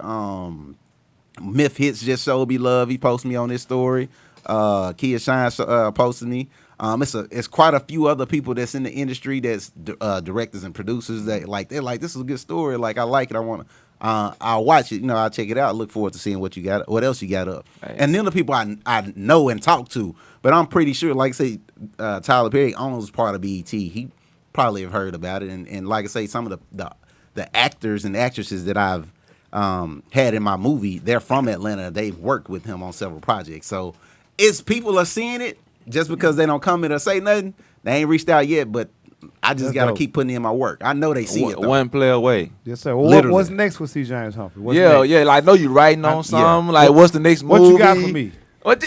Myth Hits just showed me love. He posted me on his story. Kia Shine posted me. It's quite a few other people that's in the industry that's directors and producers that they're like, this is a good story. Like, I like it. I want to. I'll watch it. I'll check it out. Look forward to seeing what else you got up. Right. And then the people I know and talk to, but I'm pretty sure, like I say, Tyler Perry owns part of BET. He probably have heard about it. And like I say, some of the actors and actresses that I've had in my movie, they're from Atlanta. They've worked with him on several projects. So people are seeing it. Just because they don't come in or say nothing, they ain't reached out yet, but I just got to keep putting in my work. I know they see it, though. One play away. Yes, sir. Well, what's next with SeJames Humphrey? What's next? Yeah, like, I know you writing on something. Like, what's the next movie? What you got for me? What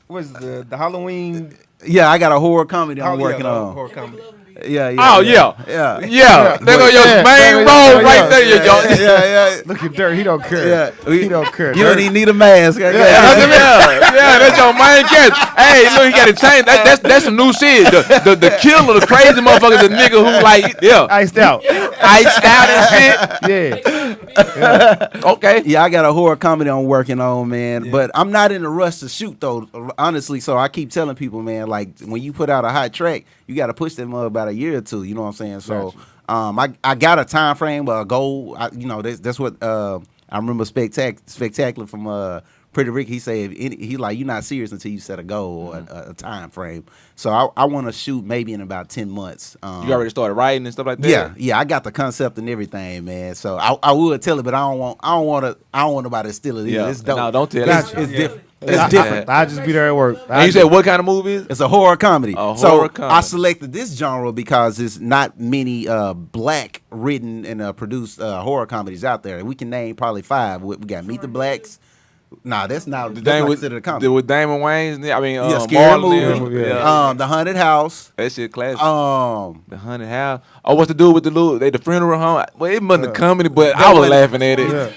was the Halloween? Yeah, I got a horror comedy I'm working on. Horror comedy. Yeah. There go your main role right there. Yeah. Look at Dirt. He don't care. Yeah. He don't care. You don't even need a mask. Yeah, that's your main character. Hey, look, he got to change. That's some new shit. The killer, the crazy motherfucker, the nigga who iced out and shit. Yeah. Okay. Yeah, I got a horror comedy I'm working on, man. Yeah. But I'm not in a rush to shoot, though, honestly. So I keep telling people, man, like, when you put out a hot track, you got to push them about a year or two. You know what I'm saying? So I got a time frame, a goal. That's what I remember Spectacular from Pretty Rick. He said, he like, you're not serious until you set a goal or a time frame. So I want to shoot maybe in about 10 months. You already started writing and stuff like that? Yeah. I got the concept and everything, man. So I would tell it, but I don't want nobody to steal it. Yeah. It's dope. No, don't tell it. It's different. It's different. I just be there at work. And you said what kind of movie is it? It's a horror comedy. Horror comedy. I selected this genre because there's not many black written and produced horror comedies out there. We can name probably 5. We got Meet the Blacks. Nah, that's not considered a comedy. With Damon Wayans, Scary Movie. Yeah. The Haunted House. That shit classic. The Haunted House. Oh, what's the dude with the funeral home? Well, it wasn't a comedy, but I was laughing at it.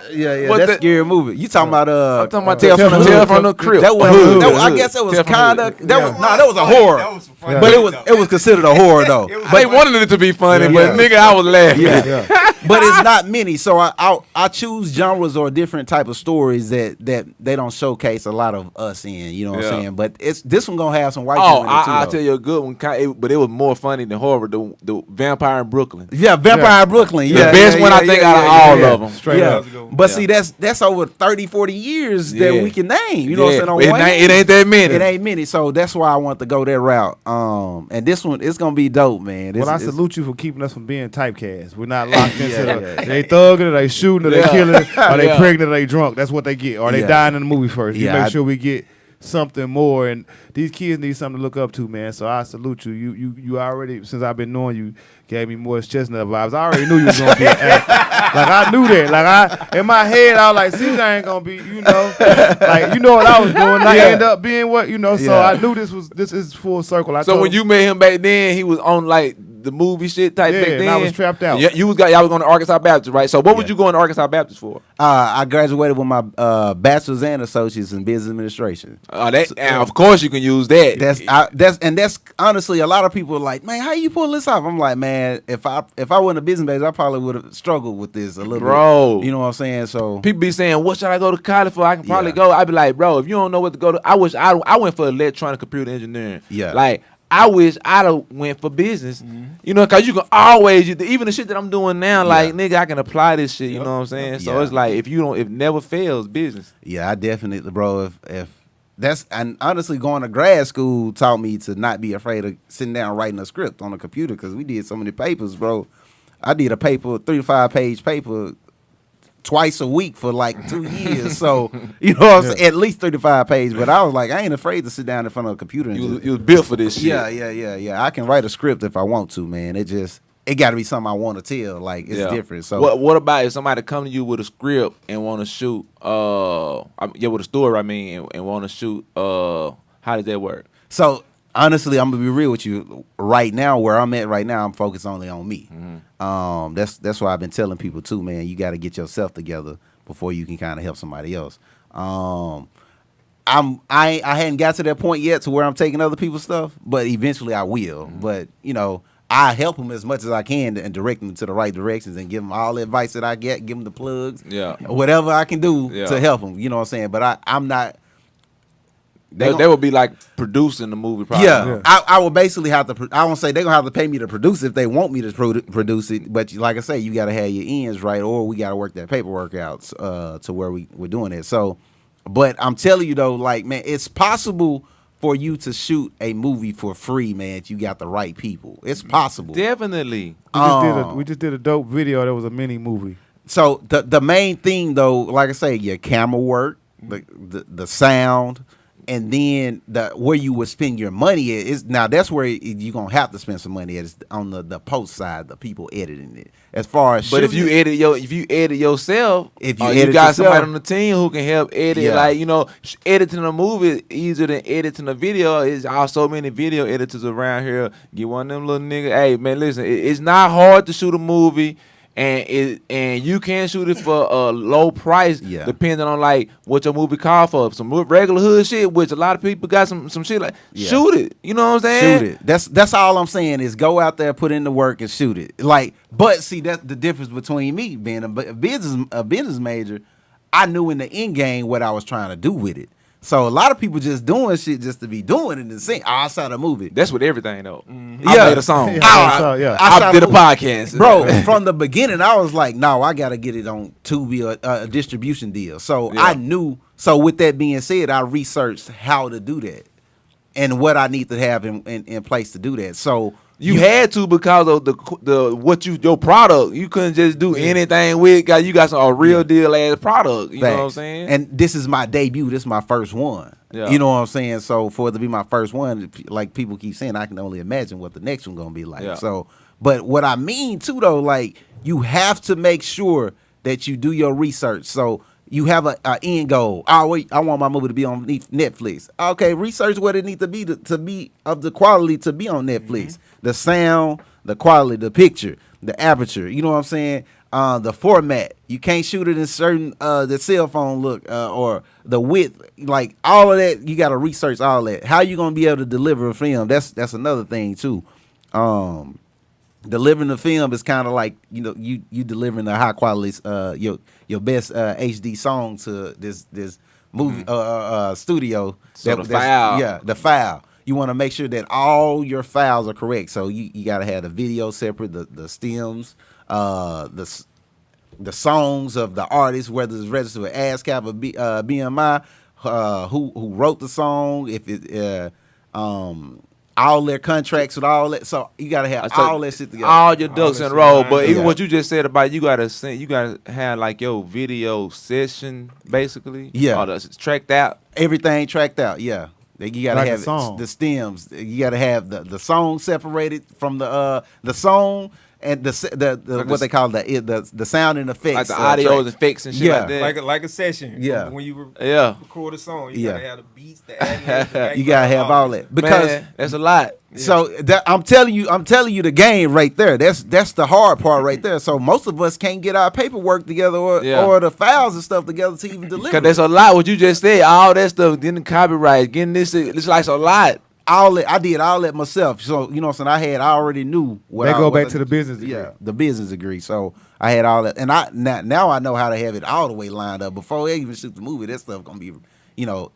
Yeah, that's a scary movie. You talking about I'm talking about Tales from the Crypt. I guess that was kind of that was a horror. But it was considered a horror though. They wanted it to be funny, but nigga, I was laughing. Yeah. But it's not many, so I choose genres or different type of stories that they don't showcase a lot of us in. You know what I'm saying? But this one gonna have some white people in it too. I'll tell you a good one, but it was more funny than horror. The Vampire in Brooklyn. Yeah, Vampire in Brooklyn. Yeah, the best one I think out of all of them. Straight up. But see, that's over 30, 40 years that we can name. You know what I'm saying? It ain't that many. It ain't many. So that's why I want to go that route. And this one, it's gonna be dope, man. I salute you for keeping us from being typecast. We're not locked into they thugging or they shooting or they killing or they pregnant or they drunk. That's what they get. Or they dying in the movie first. You make sure we get something more, and these kids need something to look up to, man. So I salute you. You already, since I've been knowing you, gave me Morris Chestnut vibes. I already knew you was gonna be an actor. Like, I knew that. Like, in my head, I was like, CJ ain't gonna be, like, you know what I was doing. I end up being what, so I knew this is full circle. So when you met him back then, he was on like the movie shit type back then. And I was trapped out. Yeah, y'all was going to Arkansas Baptist, right? So what would you go to Arkansas Baptist for? I graduated with my bachelor's and associates in business administration. And of course you can use that. That's honestly, a lot of people are like, man, how you pull this off? I'm like, man, if I wasn't a business major, I probably would have struggled with this a little bit. You know what I'm saying? So people be saying, what should I go to college for? I can probably go. I'd be like, bro, if you don't know what to go to, I went for electronic computer engineering. Yeah. Like, I wish I'd have went for business, because you can always, even the shit that I'm doing now, like, nigga, I can apply this shit, you know what I'm saying? So it's like, if it never fails, business. Yeah, I definitely, bro, and honestly, going to grad school taught me to not be afraid of sitting down writing a script on a computer, because we did so many papers, bro. I did a 3 to 5 page paper twice a week for like 2 years. So, you know what I'm saying? At least 35 pages. But I was like, I ain't afraid to sit down in front of a computer. You was built for this shit. Yeah. I can write a script if I want to, man. It got to be something I want to tell. Like, it's different. So what about if somebody come to you with a script and want to shoot, with a story, and want to shoot, how does that work? So honestly, I'm gonna be real with you. Right now, where I'm at right now, I'm focused only on me. That's why I've been telling people too, man. You got to get yourself together before you can kind of help somebody else. I hadn't got to that point yet to where I'm taking other people's stuff, but eventually I will. But you know, I help them as much as I can and direct them to the right directions and give them all the advice that I get, give them the plugs, whatever I can do to help them. You know what I'm saying? But I'm not. They would be like producing the movie. Probably. Yeah. I would basically have to. I won't say they're gonna have to pay me to produce it if they want me to produce it. But like I say, you got to have your ends right, or we got to work that paperwork out to where we're doing it. So, but I'm telling you though, like man, it's possible for you to shoot a movie for free, man. If you got the right people, it's possible. Definitely. We just did a dope video that was a mini movie. So the main thing though, like I say, your camera work, the sound. And then where you would spend your money is now that's where you're gonna have to spend some money at, on the post side, the people editing it. As far as if you edit yourself, if you got somebody on the team who can help edit, like you know, editing a movie is easier than editing a video. There's also many video editors around here. Get one of them little niggas. Hey man, listen, it's not hard to shoot a movie. And you can shoot it for a low price, depending on like what your movie call for. Some regular hood shit, which a lot of people got some shit like shoot it. You know what I'm saying? Shoot it. That's all I'm saying is go out there, put in the work, and shoot it. Like, but see that's the difference between me being a business major. I knew in the end game what I was trying to do with it. So a lot of people just doing shit just to be doing it and saying, I saw the movie. That's with everything though. I made a song. I did a podcast. Bro, from the beginning, I was like, no, I got to get it on Tubi, a distribution deal. So I knew. So with that being said, I researched how to do that and what I need to have in place to do that. So you had to because of your product. You couldn't just do anything with. You got a real deal ass product. You know what I'm saying? And this is my debut. This is my first one. Yeah. You know what I'm saying? So for it to be my first one, like people keep saying, I can only imagine what the next one gonna be like. Yeah. So, but what I mean too though, like you have to make sure that you do your research. So you have a end goal. I want my movie to be on Netflix. Okay, research what it needs to be of the quality to be on Netflix. The sound, the quality, the picture, the aperture. You know what I'm saying? The format. You can't shoot it in certain the cell phone look or the width. Like all of that, you got to research all that. How you gonna be able to deliver a film? That's another thing too. Delivering the film is kind of like you delivering a high quality your best HD song to this movie studio. So the file, the file. You want to make sure that all your files are correct. So you got to have the video separate, the stems, the songs of the artist, whether it's registered with ASCAP or BMI, who wrote the song, if it all their contracts with all that. So you gotta have all that shit together. All your ducks in a row. But even what you just said about you gotta have like your video session basically. Yeah. Or tracked out. Everything tracked out, yeah. You gotta like have the stems. You gotta have the song separated from the song and the what they call the sound and effects. Like the audio effects and shit like that. Like a session. Yeah. When you record a song, you gotta have the beats, the ad-libs, you gotta have all that. Because man, that's a lot. So I'm telling you the game right there. That's the hard part right there. So most of us can't get our paperwork together or the files and stuff together to even deliver. Cause there's a lot. What you just said, all that stuff, getting the copyright, getting this, it's like a lot. I did all that myself. So you know what I'm saying. I already knew what. They go back to the business degree. Yeah, the business degree. So I had all that, and now I know how to have it all the way lined up before they even shoot the movie. That stuff gonna be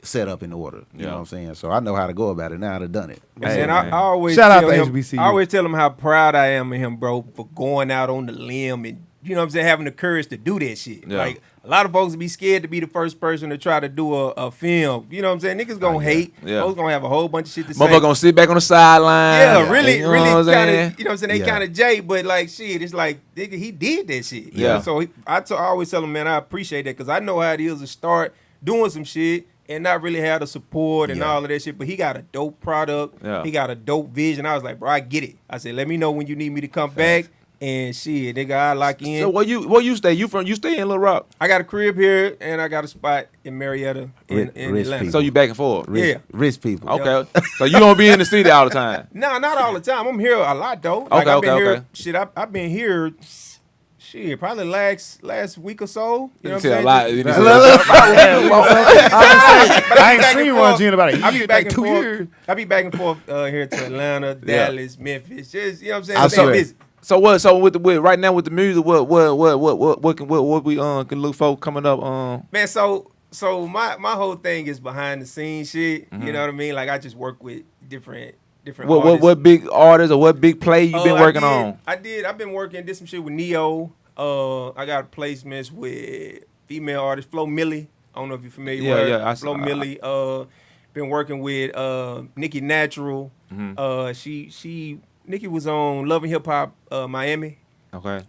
set up in order. You know what I'm saying? So I know how to go about it now. I've done it. And I always shout out to him, HBCU. I always tell him how proud I am of him, bro, for going out on the limb and having the courage to do that shit. Yeah. Like a lot of folks be scared to be the first person to try to do a film. You know what I'm saying? Niggas gonna hate. Yeah. Folks gonna have a whole bunch of shit to say. Motherfucker gonna sit back on the sideline. Yeah, really kind of. You know what I'm saying? They kind of jay, but like shit, it's like nigga, he did that shit. Yeah. So I always tell him, man, I appreciate that because I know how it is to start doing some shit and not really have the support and all of that shit. But he got a dope product. Yeah. He got a dope vision. I was like, bro, I get it. I said, let me know when you need me to come back. And shit, nigga, I lock in. So where you stay? You stay in Little Rock? I got a crib here, and I got a spot in Marietta in Rich Atlanta. people. So you back and forth? Rich people. Okay. So you don't be in the city all the time? No, not all the time. I'm here a lot though. Like, I've been here. Shit, I've been here. Shit, probably last week or so. You know what I'm saying? I ain't seen one G in about a year. I be back and 2 forth. years. I be back and forth here to Atlanta, Dallas, Memphis. Just, you know what I'm saying? Stay busy. So what? So with right now with the music, what we can look for coming up? Man, so my whole thing is behind the scenes shit. You know what I mean? Like I just work with different artists. What big artists or what big play you been working on? I've been did some shit with Neo. I got placements with female artists, Flo Millie. I don't know if you're familiar with her. Yeah, Flo Millie. Been working with Nicki Natural. Nicki was on Love and Hip Hop Miami. Okay.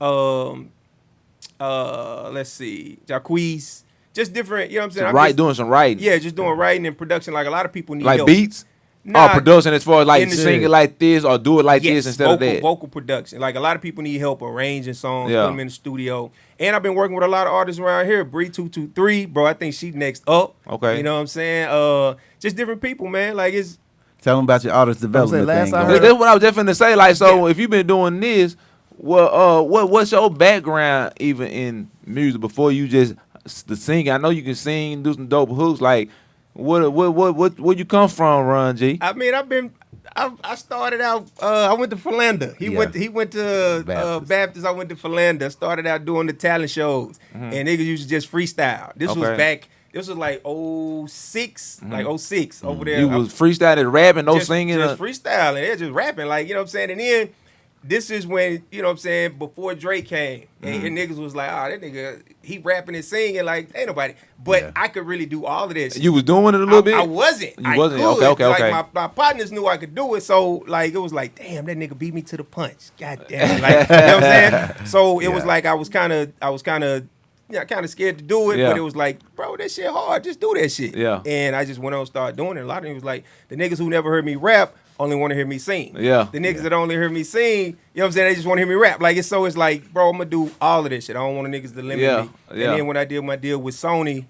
Let's see, Jacquees. Just different, you know what I'm saying? Doing some writing. Yeah, just doing writing and production. Like a lot of people need like help. Beats. Nah, production as far as like sing it like this or do it like this instead of that. Vocal production. Like a lot of people need help arranging songs, Yeah. put them in the studio. And I've been working with a lot of artists around here. Bree 223, bro. I think she next up. Okay. You know what I'm saying? Just different people, man. Like it's. Tell them about your artist development thing. That's what I was just finna say. Like, so if you've been doing this, what's your background even in music before you just the singing? I know you can sing, do some dope hooks. Like, where you come from, Ron G? I mean, I started out. I went to Philander. He went to Baptist. I went to Philander. Started out doing the talent shows, and niggas used to just freestyle. This was back. This was like 06, like 06 over there. You was freestyling, rapping, singing? Just freestyling. They're just rapping, like, you know what I'm saying? And then this is when, you know what I'm saying, before Drake came. And niggas was like, that nigga, he rapping and singing like ain't nobody. But I could really do all of this. You was doing it a little bit? I wasn't. You wasn't? Could. Okay. Like my partners knew I could do it. So like it was like, damn, that nigga beat me to the punch. God damn. Like, you know what I'm saying? So it was like I was kind of scared to do it, but it was like, bro, that shit hard. Just do that shit. Yeah. And I just went on and started doing it. A lot of them was like, the niggas who never heard me rap only want to hear me sing. Yeah. The niggas that only hear me sing, you know what I'm saying, they just want to hear me rap. Like, it's like, bro, I'm going to do all of this shit. I don't want the niggas to limit me. Yeah. And then when I did my deal with Sony,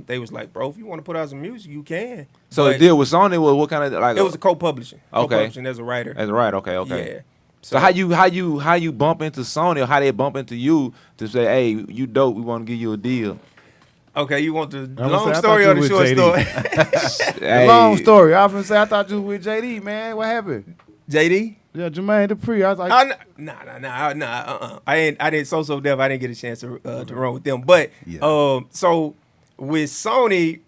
they was like, bro, if you want to put out some music, you can. So the deal with Sony was what kind of like? It was a co-publishing. Okay. Co-publishing as a writer. Okay. Yeah. So how you bump into Sony or how they bump into you to say, hey, you dope, we want to give you a deal? Okay, you want the long story or the short story? The long story. I was gonna say I thought you was with JD, man. What happened? JD? Yeah, Jermaine Dupri. I was like, nah. I didn't So Def. I didn't get a chance to run with them. But so with Sony,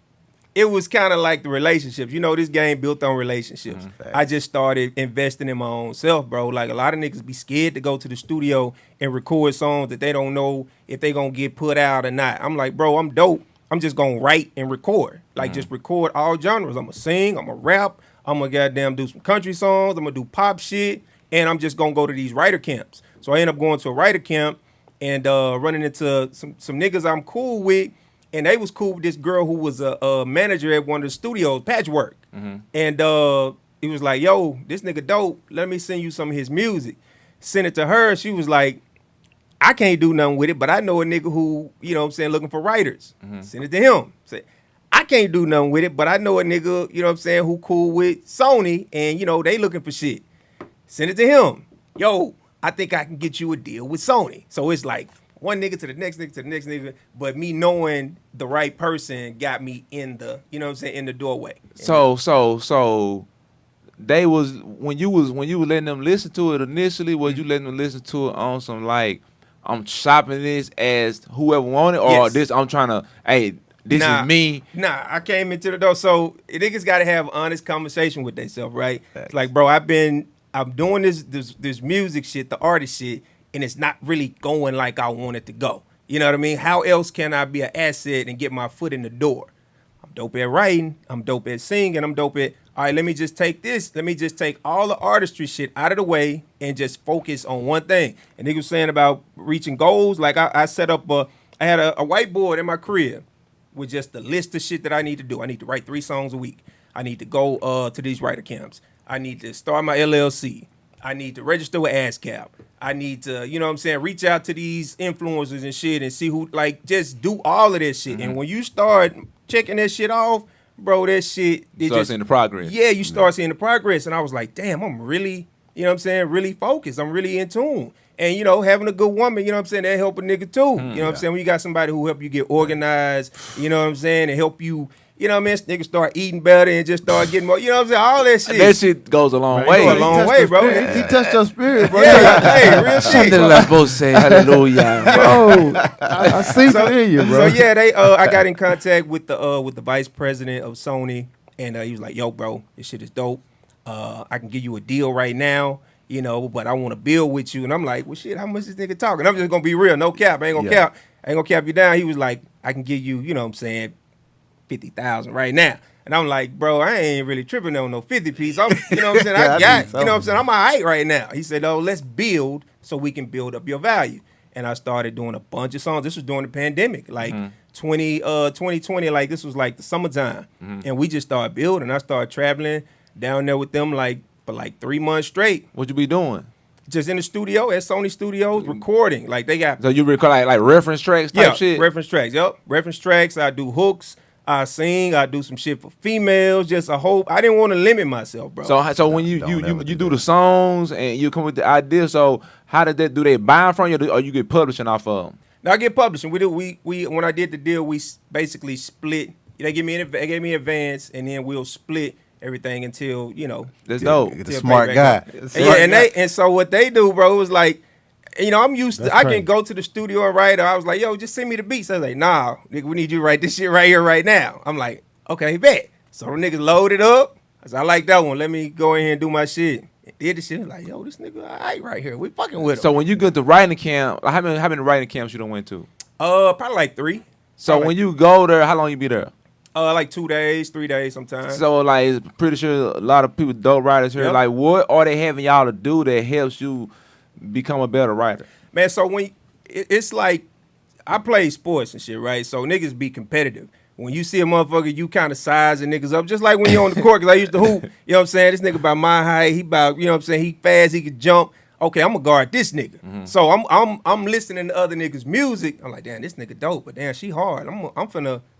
it was kind of like the relationships. You know, this game built on relationships. I just started investing in my own self, bro. Like a lot of niggas be scared to go to the studio and record songs that they don't know if they gonna get put out or not. I'm like, bro, I'm dope. I'm just gonna write and record. Like just record all genres. I'm gonna sing, I'm gonna rap, I'm gonna goddamn do some country songs, I'm gonna do pop shit, and I'm just gonna go to these writer camps. So I end up going to a writer camp and running into some niggas I'm cool with. And they was cool with this girl who was a manager at one of the studios, Patchwork. And he was like, yo, this nigga dope. Let me send you some of his music. Sent it to her. She was like, I can't do nothing with it, but I know a nigga who, you know what I'm saying, looking for writers. Send it to him. Say, I can't do nothing with it, but I know a nigga, you know what I'm saying, who cool with Sony and, you know, they looking for shit. Send it to him. Yo, I think I can get you a deal with Sony. So it's like, one nigga to the next nigga to the next nigga, but me knowing the right person got me in the, you know what I'm saying, in the doorway. So they was when you was letting them listen to it initially, was you letting them listen to it on some like, I'm shopping this as whoever wanted, or this I'm trying to, hey, this is me. Nah, I came into the door. So niggas got to have honest conversation with themselves, right? It's like, bro, I'm doing this music shit, the artist shit, and it's not really going like I want it to go. You know what I mean? How else can I be an asset and get my foot in the door? I'm dope at writing. I'm dope at singing. I'm dope at, all right, let me just take this. Let me just take all the artistry shit out of the way and just focus on one thing. And niggas saying about reaching goals. Like I set up I had a whiteboard in my crib with just the list of shit that I need to do. I need to write 3 songs a week. I need to go to these writer camps. I need to start my LLC. I need to register with ASCAP. I need to, you know what I'm saying, reach out to these influencers and shit and see who, like, just do all of this shit. And when you start checking that shit off, bro, that shit, You start seeing the progress. yeah, you start seeing the progress. And I was like, damn, I'm really, you know what I'm saying, really focused. I'm really in tune. And, you know, having a good woman, you know what I'm saying, that help a nigga too. You know what I'm saying? When you got somebody who help you get organized, you know what I'm saying, and help you, you know what I mean, niggas start eating better and just start getting more, you know what I'm saying, all that shit. That shit goes a long Man, way. it go a long way, bro. He touched your spirit, bro. Hey, real shit. Say hallelujah. Bro, I see it in you, bro. So yeah, I got in contact with the vice president of Sony, and he was like, "Yo, bro, this shit is dope. I can give you a deal right now, you know, but I want to build with you." And I'm like, "Well, shit, how much this nigga talking?" I'm just gonna be real, no cap. I ain't gonna cap you down. He was like, "I can give you, you know what I'm saying, 50,000 right now." And I'm like, "Bro, I ain't really tripping on no 50 piece. I'm, you know what I'm saying? I got, you know what I'm saying? I'm all right right now." He said, "Oh, let's build so we can build up your value." And I started doing a bunch of songs. This was during the pandemic, like 2020, like this was like the summertime. And we just started building. I started traveling down there with them like for like 3 months straight. What you be doing? Just in the studio at Sony Studios recording. Like they got So you record like reference tracks type shit? reference tracks. Yep, reference tracks. I do hooks. I sing. I do some shit for females. Just a whole. I didn't want to limit myself, bro. So when you do the songs and you come with the idea, so how did that do they buy from you or you get publishing off of them? Now I get publishing. We when I did the deal, we basically split. They gave me advance, and then we'll split everything until, you know. That's dope. The smart guy. And so what they do, bro, was like, you know, I'm used to, I can go to the studio and write, or I was like, "Yo, just send me the beats." I was like, "Nah, nigga, we need you to write this shit right here, right now." I'm like, "Okay, bet." So the niggas loaded up. I said, "I like that one. Let me go in here and do my shit." Did the shit. Like, "Yo, this nigga, all right right here. We fucking with him." So when you get to writing camp, how many writing camps you done went to? Probably like 3. So Probably when you go there, how long you be there? like 2 days, 3 days sometimes. So like, pretty sure a lot of people, dope writers here, Yep. like, what are they having y'all to do that helps you become a better writer? Man, so when it's like, I play sports and shit, right? So niggas be competitive. When you see a motherfucker, you kind of sizing niggas up, just like when you're on the court, because I used to hoop. You know what I'm saying? This nigga about my height, he about, you know what I'm saying? He fast, he can jump. Okay, I'm gonna guard this nigga. So I'm listening to other niggas' music. I'm like, damn, this nigga dope, but damn, she hard.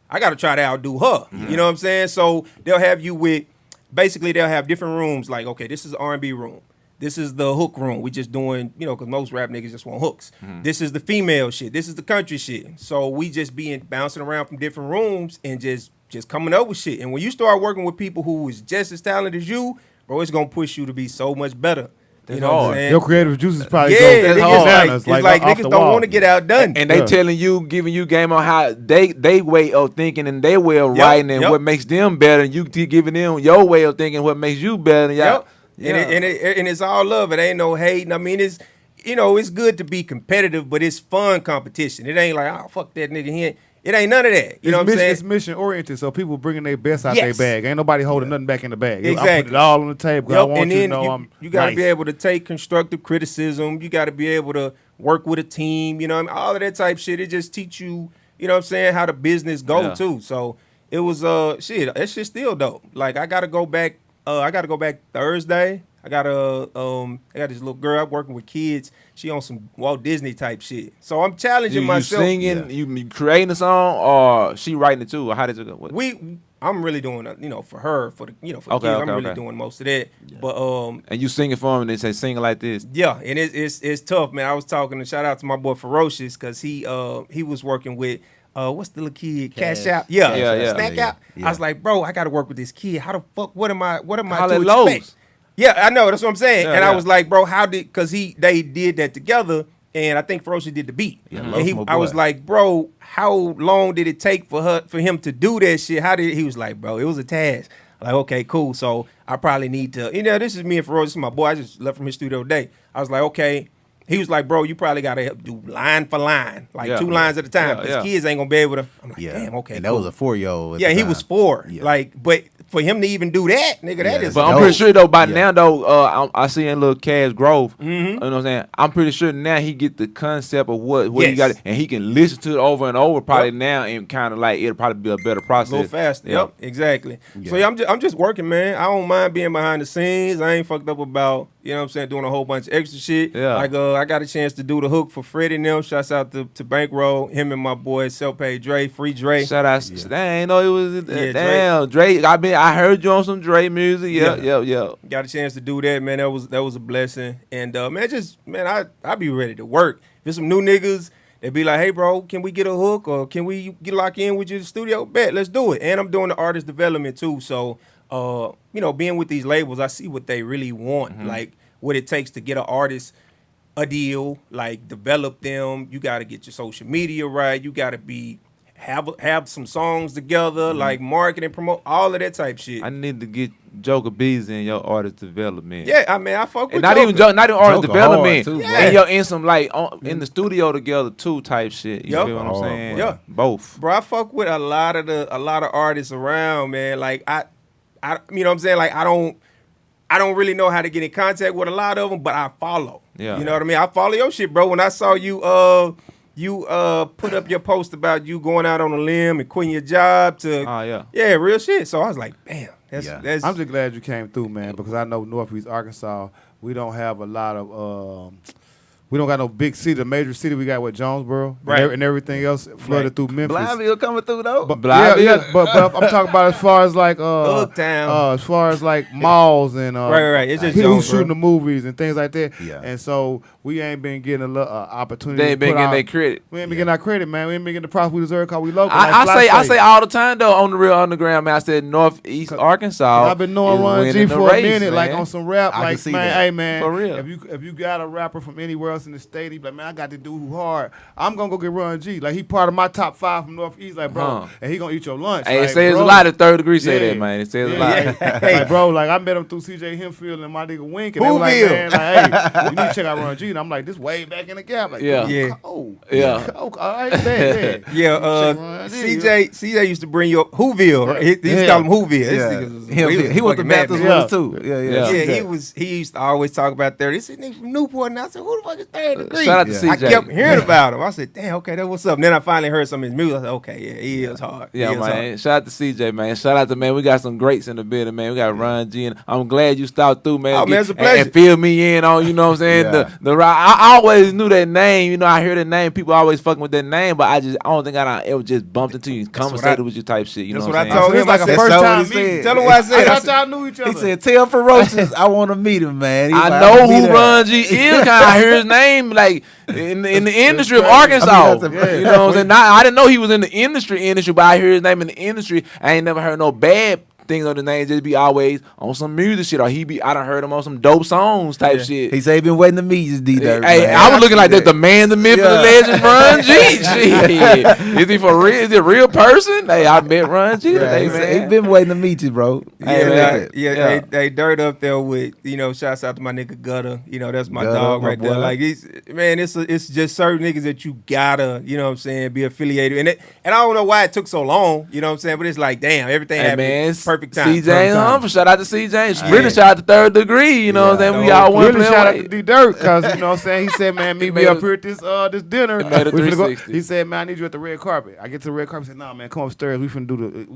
I gotta try to outdo her. You know what I'm saying? So they'll have you with, basically they'll have different rooms. Like, okay, this is R&B room. This is the hook room. We just doing, you know, because most rap niggas just want hooks. This is the female shit. This is the country shit. So we just bouncing around from different rooms and just coming up with shit. And when you start working with people who is just as talented as you, bro, it's gonna push you to be so much better. You know what I'm saying? Your creative juices probably Yeah, go niggas bananas, like off niggas the don't wall. want to get outdone. And they telling you, giving you game on how they way of thinking and their way of writing and what makes them better. And you keep giving them your way of thinking, what makes you better. And y'all, And it's all love. It ain't no hating. I mean, it's, you know, it's good to be competitive, but it's fun competition. It ain't like, oh, fuck that nigga. It ain't none of that. You know what I'm saying? It's mission oriented, so people bringing their best out Yes. their bag. Ain't nobody holding nothing back in the bag. I Exactly. put it all on the table. 'Cause I want and you to then know I'm you got to nice. be able to take constructive criticism. You got to be able to work with a team. You know what I mean? All of that type shit. It just teach you, you know what I'm saying, how the business go too. So it was shit. That shit still dope. Like I got to go back. I got to go back Thursday. I got this little girl I'm working with kids. She on some Walt Disney type shit. So I'm challenging myself. You singing, you creating a song, or she writing it too, or how did it go? I'm really doing, you know, for her, for the, you know, for the kids. I'm really doing most of that. Yeah. But and you singing for them, and they say sing like this. Yeah, and it's tough, man. I was talking, and shout out to my boy Ferocious, because he was working with what's the little kid? Cash Out. Yeah. Snack Out. I was like, bro, I got to work with this kid. How the fuck? What am I to expect? Yeah, I know. That's what I'm saying. I was like, bro, because they did that together, and I think Ferocious did the beat. Yeah, and I was like, bro, how long did it take for him to do that shit? He was like, bro, it was a task. Like, okay, cool. So I probably need to, you know, this is me and Ferocious, this is my boy. I just left from his studio today. I was like, okay. He was like, bro, you probably got to do line for line, like 2 lines at a time, because kids ain't going to be able to. I'm like, damn, okay, and that was a 4-year-old. Yeah, he was 4. Yeah. Like, but for him to even do that, nigga, that is. But I'm pretty sure though, by now though, I see in little Cash Grove. You know what I'm saying? I'm pretty sure now he get the concept of what he got, and he can listen to it over and over probably now, and kind of like it'll probably be a better process. A little faster. Yep, exactly. So yeah, I'm just working, man. I don't mind being behind the scenes. I ain't fucked up about, You know what I'm saying? Doing a whole bunch of extra shit. Yeah. Like I got a chance to do the hook for Freddie and them. Shouts out to Bankroll, him and my boy Self-Paid Dre, Free Dre. Shout out. Dang, I ain't know it was. Yeah, Damn, Dre. I heard you on some Dre music. Yeah. Got a chance to do that, man. That was a blessing. And man, I be ready to work. If there's some new niggas, they be like, hey, bro, can we get a hook or can we get locked in with you in the studio? Bet, let's do it. And I'm doing the artist development too. So, being with these labels, I see what they really want, like what it takes to get an artist a deal, like develop them. You got to get your social media right. You got to have some songs together, like market and promote, all of that type shit. I need to get Joker Bees in your artist development. Yeah, I mean, I fuck with and not Joker. even artist Joker development. hard, too, And in some like in the studio together too type shit. You Yup. feel what I'm saying? Yeah. Both. Bro, I fuck with a lot of artists around, man. Like I you know what I'm saying? Like I don't really know how to get in contact with a lot of them, but I follow. Yeah. You know what I mean? I follow your shit, bro. When I saw you put up your post about you going out on a limb and quitting your job to real shit. So I was like, damn, that's I'm just glad you came through, man, because I know Northeast Arkansas, we don't have a lot of we don't got no big city. The major city we got with Jonesboro, Right. and everything else flooded through Memphis. Blytheville coming through though. But Blytheville? yeah, but I'm talking about as far as like Uptown. as far as like malls and right. It's just people who Jonesboro. shooting the movies and things like that. Yeah. And so we ain't been getting a little opportunity. They ain't to been put getting our- their credit. We ain't been getting our credit, man. We ain't been getting the props we deserve because we local. I say all the time though on the Real Underground, man. I said Northeast Arkansas. I've been knowing is Ron G winning the for a race, minute, like man. on some rap, I can like see man, that. hey man, For real. If you got a rapper from anywhere else in the state, he be like, man, I got to do who hard. I'm gonna go get Ron G. Like he part of my top 5 from Northeast, like bro, and he gonna eat your lunch. Hey, like, it says bro. a lot of Third Degree say Yeah. that, man. It says a Yeah, lot. yeah. Like, bro, like I met him through SeJames Humphrey and my nigga Wink, and they were like, man, like, hey, you need to check out Ron G. And I'm like, this way back in the gap. Like, Yeah. Yeah. Oh, Yeah. all right, man. CJ used to bring you up Whoville, right? He used to call him Whoville. This nigga was- He went to fucking mad, Baptist man. with us too. Yeah. Yeah, he used to always talk about 30. This nigga from Newport, and I said, who the fuck is 30 Degree? Shout out to I CJ. kept hearing about him. I said, damn, okay, that's what's up. And then I finally heard some of his music. I said, okay, yeah, he is hard. Yeah, He is man. hard. Shout out to CJ, man. Shout out to, man, we got some greats in the building, man. We got Ron G, and I'm glad you stopped through, man. Oh, man, it's a and pleasure. fill me in on, you know what I'm saying? Yeah. The I always knew that name. You know, I hear the name. People always fucking with that name, but I don't think I ever just bumped into you, conversated with you type shit. You That's know what what I I'm told saying? him. It's like I a said, first so time what he meeting. said. Tell him what I said. I I thought said, y'all knew each other. He said, "Tell Ferocious, I want to meet him, man." He I like, know I'll be who there. Ron G is. Kind of hear his name like in the industry of I mean, Arkansas. that's a- You know what I'm saying? I didn't know he was in the industry, but I hear his name in the industry. I ain't never heard no bad things on the name. Just be always on some music shit, or I done heard him on some dope songs type shit. He said he been waiting to meet you, D-Dirt. Hey, man. I was looking like that. The man, the myth, and the Yeah. legend, Ron G. Shit. Is he for real? Is he a real person? Hey, I met Ron G Yeah, today, he man. been waiting to meet you, bro. Hey, man. Yeah, they dirt up there with, shouts out to my nigga Gutter. That's my Gutter, dog my right there. boy. Like it's just certain niggas that you gotta, be affiliated. And I don't know why it took so long, you know what I'm saying? But it's like, damn, everything Hey, happened man, perfect time. SeJames Humphrey, shout out to SeJames. Yeah. Really shout out to Third Degree. You know what I'm saying? We all one Really play shout out away. to D Dirt because you know what I'm saying. He said, "Man, meet me made up a- here at this dinner." It made a We finna go- 360. He said, "Man, I need you at the red carpet." I get to the red carpet. He said, "Nah, man, come upstairs. We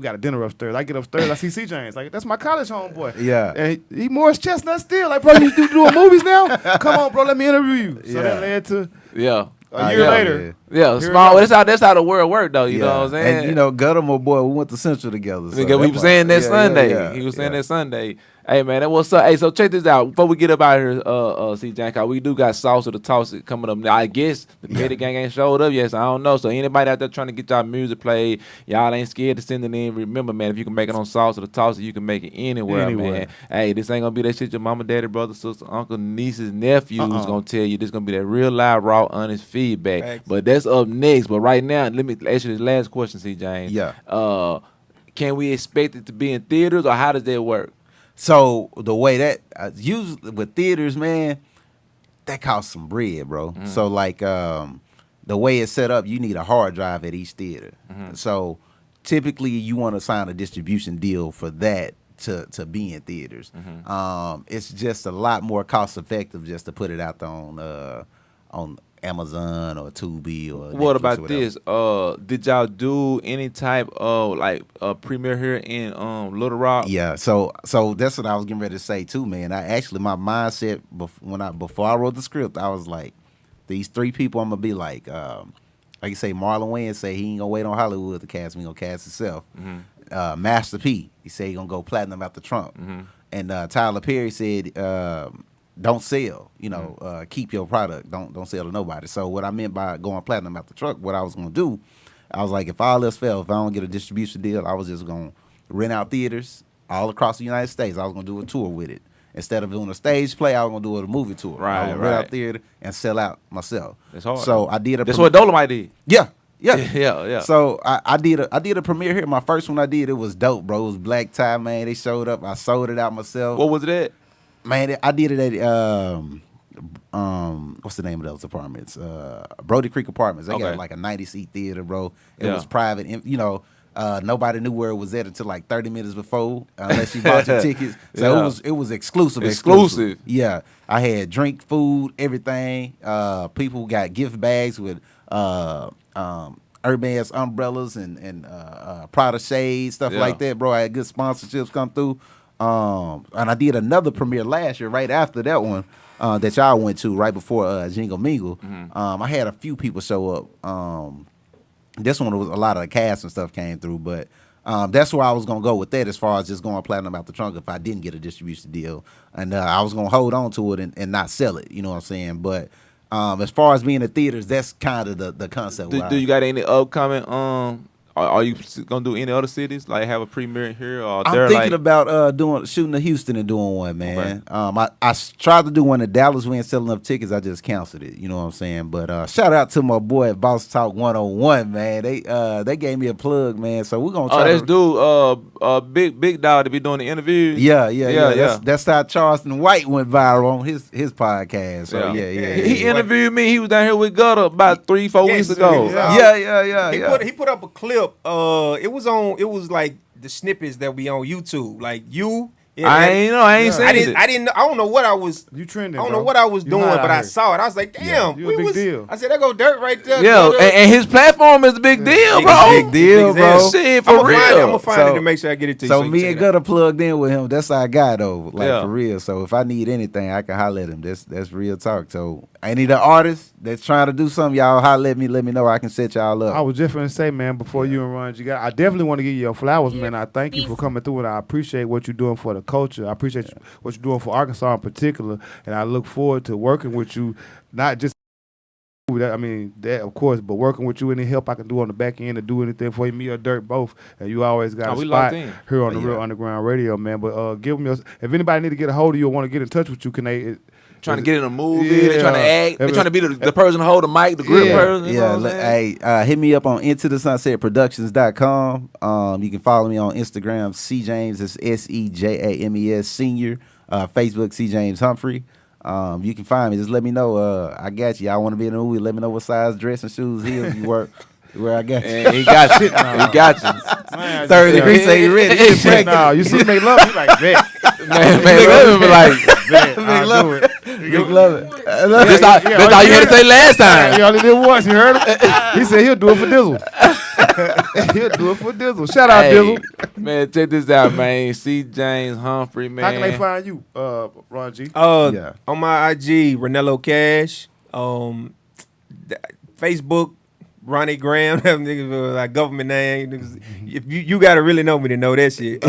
got a dinner upstairs." I get upstairs. I see CJ. Like that's my college homeboy. Yeah. and he Morris Chestnut still. Like, bro, you doing movies now? Come on, bro, let me interview you. So Yeah. that led to Yeah. a year yeah. later. Yeah, Here small. it That's how the world worked, though. You know what I'm saying? And Gutter, my boy, we went to Central together. So Nigga, we that was saying that yeah, Sunday. yeah, He was saying yeah. that Sunday. Hey man, that what's up? Hey, so check this out. Before we get up out here, CJ, we do got Sauce of the Toss it coming up. Now, I guess the Petty Gang ain't showed up yet, so I don't know. So anybody out there trying to get y'all music played, y'all ain't scared to send it in. Remember, man, if you can make it on Sauce of the Toss it, you can make it anywhere, man. Hey, this ain't gonna be that shit your mama, daddy, brother, sister, uncle, nieces, nephews gonna tell you. This gonna be that real live, raw, honest feedback. Thanks. But that's up next. But right now, let me ask you this last question, CJ. Yeah. Can we expect it to be in theaters, or how does that work? So the way that usually with theaters, man, that costs some bread, bro. So like the way it's set up, you need a hard drive at each theater. So typically you want to sign a distribution deal for that to be in theaters. It's just a lot more cost effective just to put it out there on Amazon or Tubi or. What Netflix about or whatever. this? Did y'all do any type of like premiere here in Little Rock? Yeah, so that's what I was getting ready to say too, man. I actually my mindset before I wrote the script, I was like, these 3 people I'm gonna be like you say Marlon Wayans say he ain't gonna wait on Hollywood to cast me, he gonna cast himself. Master P, he said he gonna go platinum after Trump, and Tyler Perry said don't sell, keep your product, don't sell to nobody. So what I meant by going platinum after Trump, what I was gonna do, I was like, if all else fail, if I don't get a distribution deal, I was just gonna rent out theaters all across the United States. I was gonna do a tour with it. Instead of doing a stage play, I was gonna do a movie tour. I was gonna rent out theater and sell out myself. That's hard. So I did a. That's what Dolomite did. Yeah. Yeah. So I did a premiere here. My first one I did, it was dope, bro. It was black tie, man. They showed up. I sold it out myself. What was it at? Man, I did it at what's the name of those apartments? Brody Creek Apartments. They got like a 90-seat theater, bro. It was private. Nobody knew where it was at until like 30 minutes before, unless you bought your tickets. So it was exclusive. Exclusive. Yeah, I had drink, food, everything. People got gift bags with Hermes umbrellas and Prada shades, stuff like that, bro. I had good sponsorships come through. And I did another premiere last year, right after that one that y'all went to, right before Jingle Mingle. I had a few people show up. This one was a lot of the cast and stuff came through, but that's where I was gonna go with that as far as just going platinum out the trunk if I didn't get a distribution deal, and I was gonna hold on to it and not sell it. You know what I'm saying? But as far as being in the theaters, that's kind of the concept. Do you got any upcoming? Are you gonna do any other cities? Like have a premiere here? Or I'm thinking about shooting to Houston and doing one, man. Okay. I tried to do one in Dallas. We ain't selling enough tickets. I just canceled it. You know what I'm saying? But shout out to my boy at Boss Talk 101, man. They gave me a plug, man. So we're gonna try. This dude, big dog to be doing the interview. Yeah. That's how Charleston White went viral on his podcast. So yeah. He interviewed me. He was down here with Gutter about 3-4 weeks ago. He put up a clip. It was like the snippets that we on YouTube. Like you. I ain't seen it. I don't know what I was. You trending? I don't know what I was doing, but I saw it. I was like, damn, you a big deal. I said, that go Dirt right there. Yeah, and his platform is a big deal, bro. Big deal, bro. Shit, for real. I'm gonna find it to make sure I get it to you. So me and Gutter plugged in with him. That's how I got over, for real. So if I need anything, I can holler at him. That's real talk. So any of the artists that's trying to do something, y'all holler at me. Let me know. I can set y'all up. I was just gonna say, man, before you and Ron, I definitely want to give you your flowers, man. I thank you for coming through, and I appreciate what you're doing for the culture. I appreciate what you're doing for Arkansas in particular, and I look forward to working with you, not just that of course, but working with you, any help I can do on the back end to do anything for you, me or Dirt both, and you always got a spot here on the Real Underground Radio, man. But give them if anybody need to get a hold of you or want to get in touch with you, can they? Trying to get in a movie, they trying to act, they trying to be the person to hold the mic, the grip person. Hit me up on IntoTheSunsetProductions.com. You can follow me on Instagram, SeJames, it's SeJames Senior. Facebook, SeJames Humphrey. You can find me. Just let me know. I got you. I want to be in the movie. Let me know what size dress and shoes, heels you work. Where I got you. And he got you. He got you. Man, 30 degrees, say you ready. No, you see make love, you like that. Man, love be like, I'll do it. Big love it. That's all you had to say last time. He only did once. You heard him? He said he'll do it for Dizzle. He'll do it for Dizzle. Shout out, Dizzle. Man, check this out, man. SeJames Humphrey, man. How can they find you, Ron G? On my IG, Ranello Cash. Facebook, Ronnie Graham. Them niggas like government name. You gotta really know me to know that shit.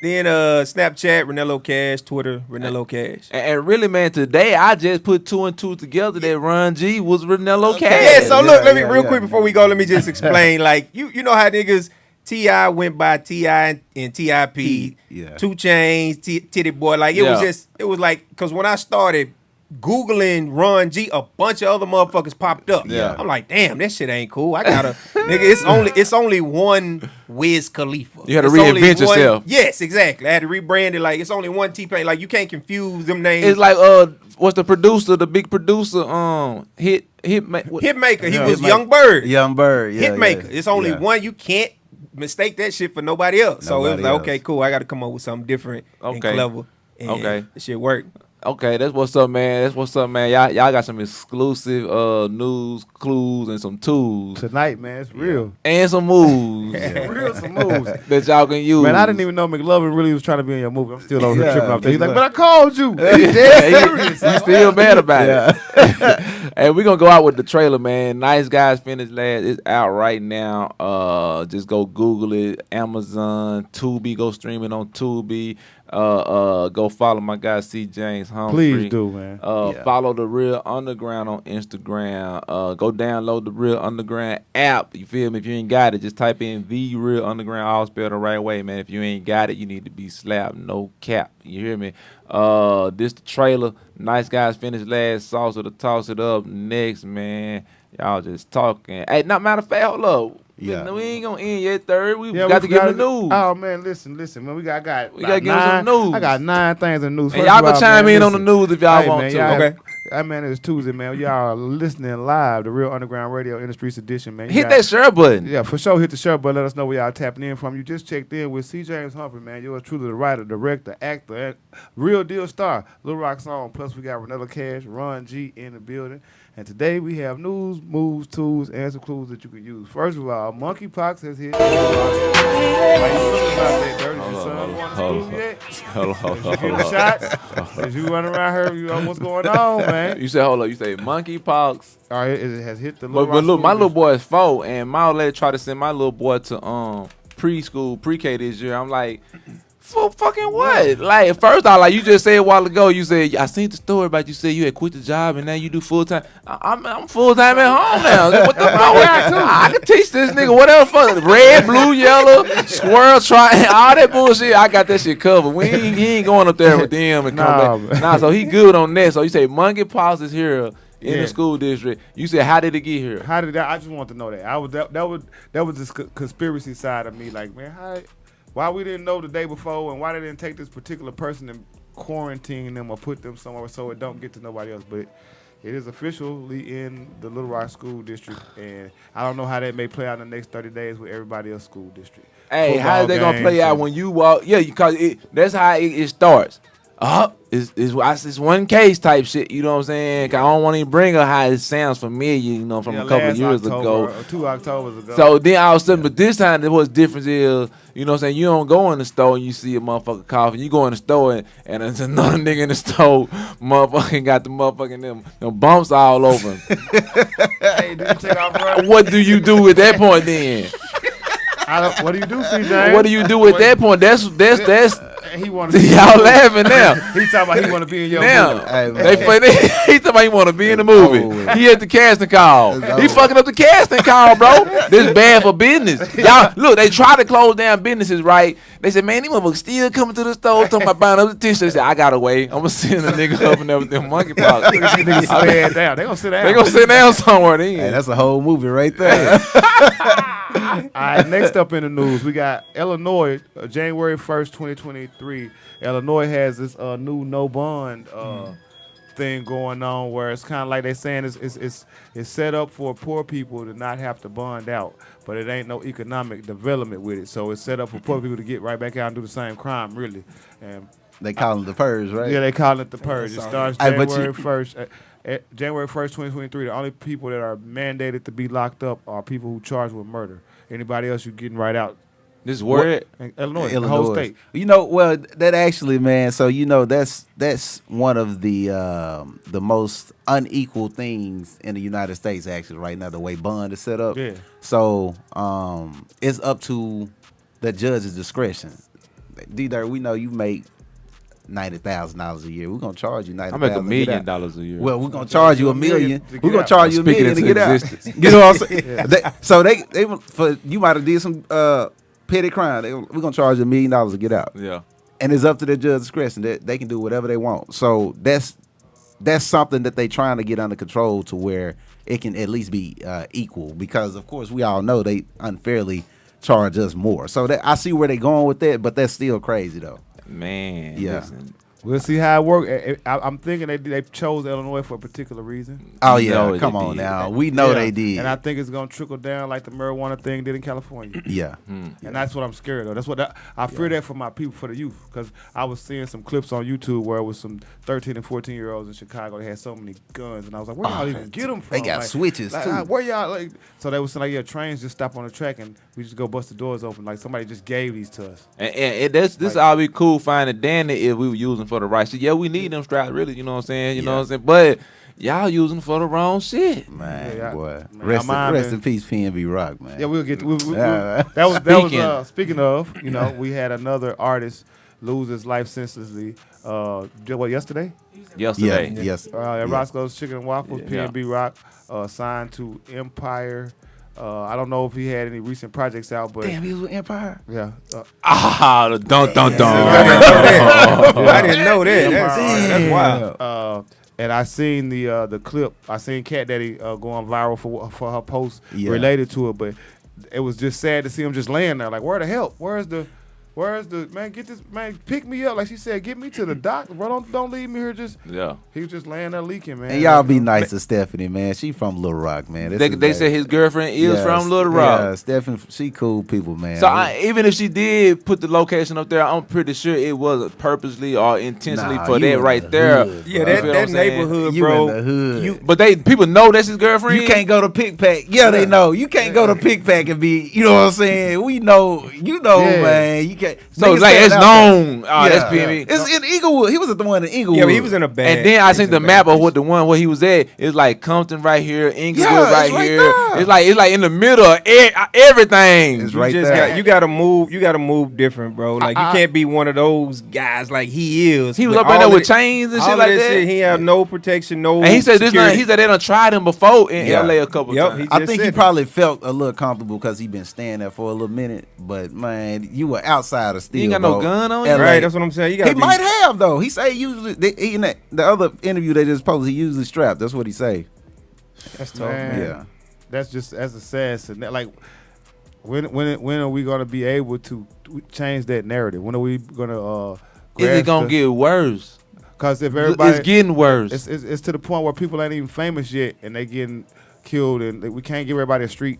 Then Snapchat, Ranello Cash, Twitter, Ranello Cash. And really, man, today I just put 2 and 2 together that Ron G was Ranello Cash. Yeah, so look, let me real quick before we go, let me just explain. Like you know how niggas T.I. went by T.I. and T.I.P. 2 Chainz, Titty Boy. Like it was like, because when I started Googling Ron G, a bunch of other motherfuckers popped up. Yeah. I'm like, damn, that shit ain't cool. I gotta nigga, it's only one Wiz Khalifa. You had to reinvent yourself. Yes, exactly. I had to rebrand it. Like it's only one T-Pain. Like you can't confuse them names. It's like what's the producer, the big producer, Hitmaker. He was Young Bird. Young Bird, yeah. Hitmaker. It's only one. You can't mistake that shit for nobody else. So it was like, okay, cool. I got to come up with something different and clever. And the shit worked. Okay, that's what's up, man. That's what's up, man. Y'all got some exclusive news, clues, and some tools Tonight, man, it's real. and some moves Real some moves. that y'all can use. Man, I didn't even know McLovin really was trying to be in your movie. I'm still over here Yeah, tripping off there. He's like, McLovin. but I called you. You still mad about it. And we're gonna go out with the trailer, man. Nice Guys Finished Last. It's out right now. Just go Google it. Amazon, Tubi, go stream it on Tubi. Go follow my guy SeJames Humphrey. Please do, man. Follow the Real Underground on Instagram. Go download the Real Underground app. You feel me? If you ain't got it, just type in the Real Underground, all spelled the right way, man. If you ain't got it, you need to be slapped. No cap. You hear me? This the trailer. Nice Guys Finished Last. Sauce it or toss it up. Next, man. Y'all just talking. Hey, not matter of fact, hold up. Yeah. We ain't gonna end yet. Third, we got to get the news. Oh man, listen, man. We got gotta give them some news. I got 9 things in news. And y'all can chime in on the news if y'all want to. Okay. Man, it's Tuesday, man. Y'all are listening live, the Real Underground Radio Indastreet edition, man. Hit that share button. Yeah, for sure. Hit the share button. Let us know where y'all tapping in from. You just checked in with SeJames Humphrey, man. Yours truly, the writer, director, actor, and real deal star. Lil Rock song. Plus, we got Renella Cash, Ron G in the building. And today we have news, moves, tools, and some clues that you can use. First of all, monkeypox has hit. How you feeling about that, Dirty? Your son going to school yet? Hold You getting shots? As you running around here, you know what's going on, man? You said, hold up. You say monkeypox. All right, it has hit the But look, my little boy is 4, and my old lady tried to send my little boy to preschool, pre-K this year. I'm like, for fucking what? Like, first off, like you just said a while ago, you said, I seen the story about you said you had quit the job and now you do full-time. I'm full-time at home now. What the fuck? I can teach this nigga whatever fuck. Red, blue, yellow, squirrel, all that bullshit. I got that shit covered. He ain't going up there with them and come back. Nah, so he good on that. So you say monkeypox is here in the school district. You said, how did it get here? How did that? I just want to know that. That was this conspiracy side of me. Like, man, why we didn't know the day before, and why they didn't take this particular person and quarantine them or put them somewhere so it don't get to nobody else. But it is officially in the Little Rock School District, and I don't know how that may play out in the next 30 days with everybody else school district. Hey, how is they gonna play out when you walk? Yeah, because that's how it starts. It's one case type shit, you know what I'm saying? 'Cause I don't want to even bring up how it sounds familiar, you know, from a couple of years ago. Or 2 Octobers ago. So then all of a sudden, but this time what's different is, you know what I'm saying, you don't go in the store and you see a motherfucker coughing. You go in the store and there's another nigga in the store, motherfucking got the motherfucking them bumps all over him. Hey, did you take off running? What do you do at that point then? What do you do, CJ? What do you do at that point? That's he want y'all laughing now. He talking about he want to be in your now, movie. He talking about he want to be in the movie. He at the casting call. He fucking up the casting call, bro. This bad for business. Y'all look, they try to close down businesses, right? They said, man, these motherfuckers still coming to the store talking about buying up the t-shirt. They said, I got away. I'm gonna send a nigga up and there with them monkeypox. Niggas stand down. They gonna sit down. They gonna sit down somewhere then. Hey, that's a whole movie right there. All right, next up in the news, we got Illinois, January 1st, 2023. Illinois has this new no bond thing going on where it's kind of like they saying it's set up for poor people to not have to bond out, but it ain't no economic development with it. So it's set up for poor people to get right back out and do the same crime, really. And they calling it the purge, right? Yeah, they calling it the purge. It starts January 1st. January 1st, 2023, the only people that are mandated to be locked up are people who charged with murder. Anybody else, you getting right out. This is where Illinois, the whole state. You know, well, that actually, man. So you know, that's one of the most unequal things in the United States, actually, right now. The way bond is set up. Yeah. So it's up to the judge's discretion. D-Dirt, we know you make $90,000 a year. We're gonna charge you $90,000. I make $1 million a year. Well, we're gonna charge you $1 million. We're gonna out. charge you $1 million to get out. You know what I'm saying? So they for you might have did some petty crime. We're gonna charge you $1 million to get out. Yeah. And it's up to the judge's discretion. They can do whatever they want. So that's something that they trying to get under control to where it can at least be equal. Because of course we all know they unfairly charge us more. So I see where they're going with that, but that's still crazy though. Man, yeah. Listen, We'll see how it works. I'm thinking they chose Illinois for a particular reason. Oh You yeah, know come they on did. now. We know Yeah. they did. And I think it's gonna trickle down like the marijuana thing did in California. Yeah. And that's what I'm scared of. That's what I fear that for my people, for the youth, because I was seeing some clips on YouTube where it was some 13 and 14-year-olds in Chicago that had so many guns, and I was like, where y'all even get them from? They got Like, switches, like, too. Where y'all like? So they was saying like, yeah, trains just stop on the track and we just go bust the doors open. Like somebody just gave these to us. And this all be cool finding Danny if we were using for the right shit. Yeah, we need them straps, really. You know what I'm saying? You know what I'm saying? But y'all using for the wrong shit. Man, Yeah, boy. man, Rest mine, in man. peace, PNB Rock, man. Yeah, we'll get. Yeah. That was Speaking. speaking of. You know, we had another artist lose his life senselessly. Yesterday? Yesterday. Yes. At Roscoe's Chicken and Waffles, Yeah. PNB Rock signed to Empire. I don't know if he had any recent projects out, but Damn, he was with Empire. yeah. The dun dun dun. I didn't know that. That's wild. And I seen the clip. I seen Cat Daddy going viral for her post Yeah. related to it, but it was just sad to see him just laying there. Like, where the help? Where's the man? Get this man, pick me up. Like she said, get me to the doctor. Bro, don't leave me here. Just Yeah. he was just laying there leaking, man. And y'all be nice to Stephanie, man. She from Little Rock, man. They say his girlfriend is from Little Rock. Yeah, Stephanie, she cool people, man. So even if she did put the location up there, I'm pretty sure it wasn't purposely or intentionally Nah, for you that in right the there. hood, Yeah, bro. You feel what that I'm saying? neighborhood, You bro. in the hood. But people know that's his girlfriend. You can't go to Pickpack. Yeah, they know. You can't go to Pickpack and be, you know what I'm saying? We know, Yeah. man. You can't. So niggas like stand it's out there. known. That's PNB. It's in Inglewood. He was at the one in Inglewood. Yeah, but he was in a bad. And then I seen in the a bad map of place. what the one where he was at. It's like Compton right here, Inglewood Yeah, right it's right here. there. It's like in the middle of everything. It's You right just there. you gotta move. You gotta move different, bro. Like you can't be one of those guys like he is. He was With up in there all with of chains and all shit of like that that. shit, he have no protection, no. And he said this. security. He said they done tried him before in Yeah. LA a couple Yep, times. he I just think he said it. probably felt a little comfortable because he been staying there for a little minute. But man, you were outside of still. ain't got no bro. gun on you? LA. Right, that's what I'm saying. You gotta He be, might have though. He say he usually in the other interview they just posted. He usually strapped. That's what he say. That's tough, Man. man. Yeah. That's a sad scenario. Like, when are we gonna be able to change that narrative? When are we gonna? Is it gonna get worse? Because if everybody, It's getting worse. it's to the point where people ain't even famous yet, and they getting killed, and we can't give everybody a street.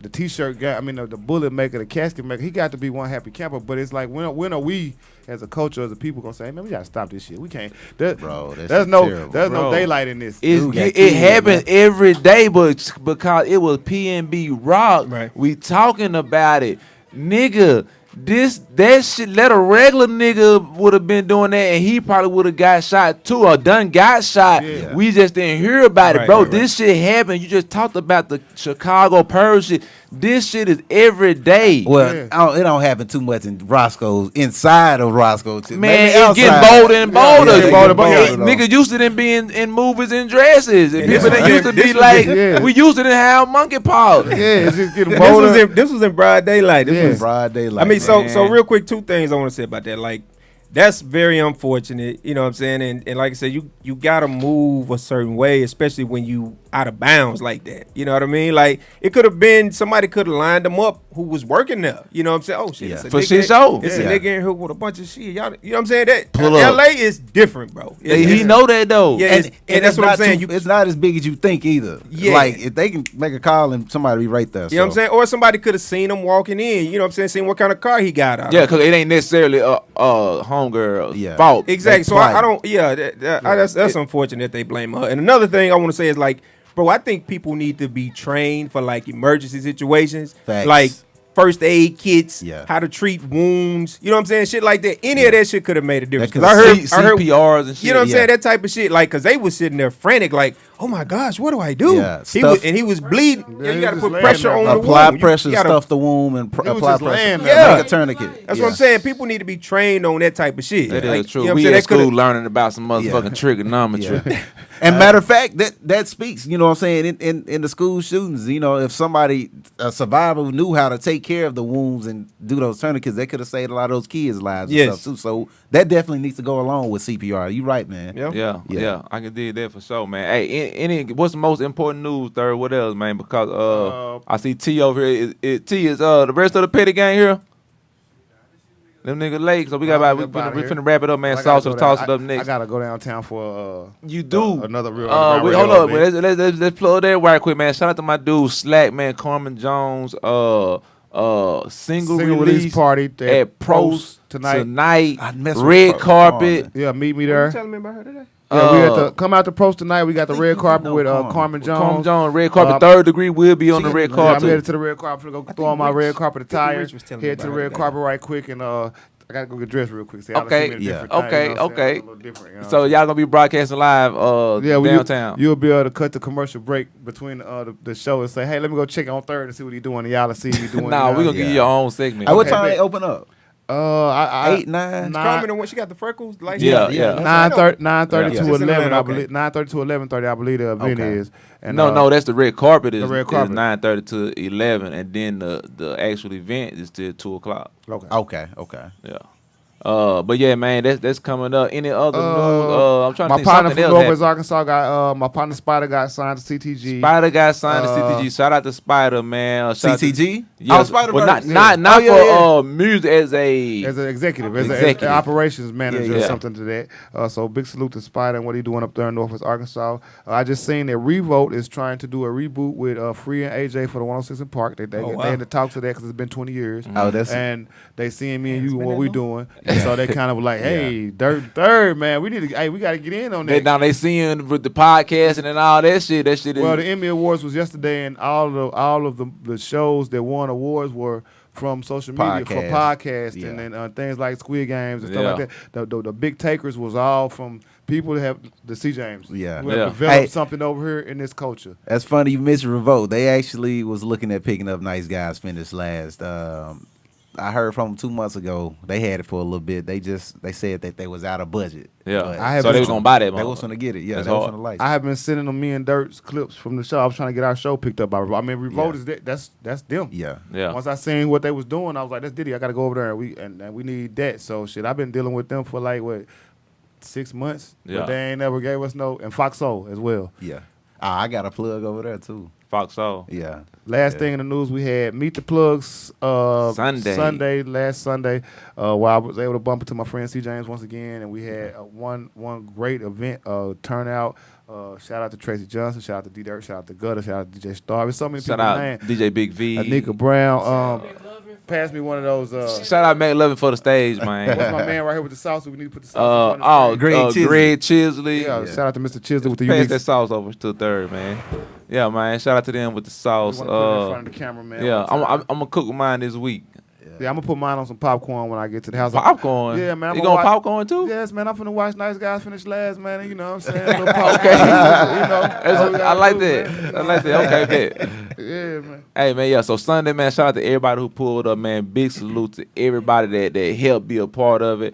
The T-shirt guy, the bullet maker, the casket maker, he got to be one happy camper. But it's like, when are we, as a culture, as a people, gonna say, hey, man, we gotta stop this shit. We can't. Bro, There's no terrible. no daylight in this. Dude got It killed, happens man. every day, but because it was PNB Rock, Right. we talking about it, nigga. That shit. Let a regular nigga would have been doing that, and he probably would have got shot too, or got shot. Yeah. We just didn't hear about it, Right, bro. right, This shit happened. You just talked about the Chicago Purge shit. This shit is every day. Well, Yeah. it don't happen too much in Roscoe's, inside of Roscoe. Too. Man, Maybe it's getting outside. bolder and bolder. Yeah, it getting bolder, though. Niggas used to them be in movies and dresses, and And people this that used to was- be this was- like, yeah. we used to have monkeypox. Yeah, it's just getting This bolder. was in broad daylight. This Yeah. was Broad daylight. I mean, so man. real quick, two things I want to say about that. Like, that's very unfortunate. You know what I'm saying? And like I said, you gotta move a certain way, especially when you out of bounds like that. You know what I mean? Like, it could have been somebody could have lined them up who was working there. You know what I'm saying? Oh shit, Yeah. it's a For nigga- shit show. It's Yeah. a nigga in here with a bunch of shit. Y'all, you know what I'm saying? That Pull up. LA is different, bro. He know that though. Yeah, and, and that's it's what I'm not saying. It's not as big as you think either. Yeah. Like if they can make a call and somebody be right there. You know what I'm saying? Or somebody could have seen him walking in. You know what I'm saying? Seen what kind of car he got out. Yeah, of. because it ain't necessarily a homegirl's Yeah. fault. Exactly. So plight. I don't. Yeah, that's unfortunate that they blame her. And another thing I want to say is like, bro, I think people need to be trained for like emergency situations, Facts. like first aid kits, Yeah. how to treat wounds. You know what I'm saying? Shit like that. Any of that shit could have made a difference. That 'Cause I heard CPRs and shit. You know what I'm yeah. saying? That type of shit. Like, cause they was sitting there frantic, like, oh my gosh, what do I do? Yeah, He was bleeding. Yeah, he you got to was put just pressure laying on there. the Apply wound. pressure, You gotta- stuff the womb, and He was apply just pressure. laying there. Yeah. Make a tourniquet. That's Yeah. what I'm saying. People need to be trained on that type of shit. That Like, is true. you know what I'm We saying? at That coulda- school learning about some motherfucking trigonometry. Yeah. And matter of fact, that speaks, you know what I'm saying, in the school shootings, you know, if somebody, a survivor knew how to take care of the wounds and do those tourniquets, they could have saved a lot of those kids' lives Yes. and stuff too. So that definitely needs to go along with CPR. You right, man. Yeah. Yeah, Yeah. yeah, I can do that for sure, man. Hey, what's the most important news, Third? What else, man? Because I see T over here. T is the rest of the petty gang here. Them niggas late. So we got we finna wrap it up, man. I gotta Sauce go toss down. it up next. I gotta go downtown for you do another real. Hold up, man. Let's plug that right quick, man. Shout out to my dude Slack, man. Carmen Jones. Single release party at Prost tonight. Red carpet. Yeah, meet me there. You telling me about her today? Yeah, we at the come out to Prost tonight. We got the red carpet with Carmen Jones. Carmen Jones, red carpet. Third Degree will be on the red carpet. I'm headed to the red carpet. Go throw on my red carpet attire. Head to the red carpet right quick, and I gotta go get dressed real quick. So okay. So y'all gonna be broadcasting live downtown. You'll be able to cut the commercial break between the show and say, hey, let me go check on third and see what he's doing. And y'all will see me doing. Nah, we gonna give you your own segment. What time they open up? 8, 9. Carmen, the one she got the freckles. Like 9:30 to 11. I believe 9:30 to 11:30. I believe the event is. And no, that's the red carpet. Is 9:30 to 11, and then the actual event is till 2:00. Okay. Yeah. But yeah, man, that's coming up. Any other news? I'm trying to think my partner something from else. Northwest Arkansas got my partner Spider got signed to CTG. Spider got signed to CTG. Shout out to Spider, man. CTG? Yeah, Spider. Well, not for music as an executive, as an operations manager or something to that. So big salute to Spider and what he doing up there in Northwest Arkansas. I just seen that Revolt is trying to do a reboot with Free and AJ for the 106 in Park. They had to talk to that because it's been 20 years. And they seeing me and you and what we doing. So they kind of like, hey, third man, we got to get in on that. Now they seeing with the podcasting and all that shit. That shit is. Well, the Emmy Awards was yesterday, and all of the shows that won awards were from social media for podcasting and things like Squid Games and stuff like that. The big takers was all from people that have the SeJames. Who have developed something over here in this culture. That's funny you mentioned Revolt. They actually was looking at picking up Nice Guys Finish last. I heard from them 2 months ago. They had it for a little bit. They said that they was out of budget. Yeah, so they was gonna buy that. They was gonna get it. Yeah, that's they was gonna license. I have been sending them me and Dirt's clips from the show. I was trying to get our show picked up by Revolt. I mean, Revolt is that's them. Yeah. Once I seen what they was doing, I was like, that's Diddy. I got to go over there and we need that. So shit, I've been dealing with them for like 6 months. But they ain't never gave us no. And Fox Soul as well. Yeah. I got a plug over there too. Fox Soul. Yeah. Last thing in the news, we had Meet the Plugs last Sunday, where I was able to bump into my friend SeJames once again, and we had one great event turnout. Shout out to Tracy Johnson, shout out to D-Dirt, shout out to Gutter, shout out to DJ Star. There's so many people. Shout out DJ Big V. Anika Brown. Pass me one of those. Shout out McLovin for the stage, man. What's my man right here with the sauce? We need to put the sauce on. Greg Chisley. Yeah, shout out to Mr. Chisley with the pass that sauce over to the third, man. Yeah, man. Shout out to them with the sauce. Put it in front of the camera, man. Yeah, I'm gonna cook with mine this week. Yeah, I'm gonna put mine on some popcorn when I get to the house. Popcorn? Yeah, man. You going popcorn too? Yes, man. I'm finna watch Nice Guys Finish last, man. You know what I'm saying? A little popcorn, I like that. I like that. Okay, bet. Yeah, man. Hey, man, yeah. So Sunday, man, shout out to everybody who pulled up, man. Big salute to everybody that helped be a part of it.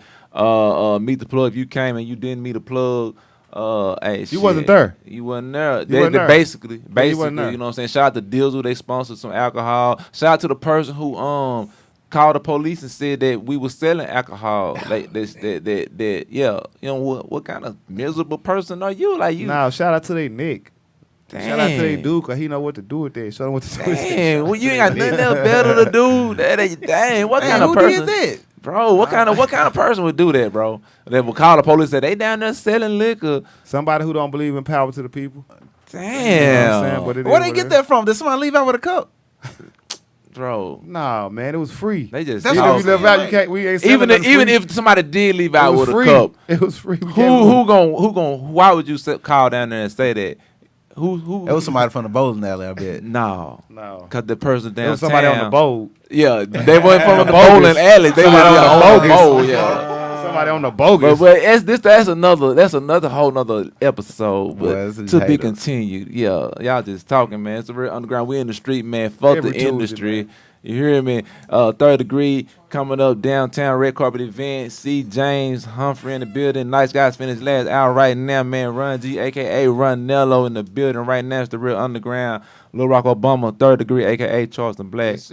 Meet the plug. If you came and you didn't meet a plug, hey, you wasn't there. You wasn't there. You wasn't there. Basically, you wasn't there. You know what I'm saying? Shout out to Dizzle. They sponsored some alcohol. Shout out to the person who called the police and said that we were selling alcohol. Like that yeah. You know what kind of miserable person are you? Like you. Nah, shout out to they Nick. Damn. Shout out to they dude, cause he know what to do with that. Show him what to do with that. Damn, well, you ain't got nothing else better to do. Dang, what kind of person? Did that? Bro, what kind of person would do that, bro? They would call the police and say they down there selling liquor. Somebody who don't believe in power to the people. Damn. You know what I'm saying? Where they get that from? Did somebody leave out with a cup? Bro, nah, man, it was free. They just even if you live out, you can't. We ain't even if somebody did leave out with free. a cup, it was free. Who gon' Why would you call down there and say that? Who? It was somebody from the bowling alley, I bet. No, cause the person downtown. It was somebody on the boat. Yeah, they weren't from the bowling alley. They were on the boat. Yeah. Somebody on the bogus. But that's another whole nother episode. But to be continued. Yeah, y'all just talking, man. It's a real underground. We in the street, man. Fuck the industry. You hear me? Third Degree coming up downtown, red carpet event. SeJames Humphrey in the building. Nice Guys Finish last hour right now, man. Run G, a.k.a. Run Nello in the building right now. It's the real underground. Lil Rock Obama, Third Degree, a.k.a. Charleston Black.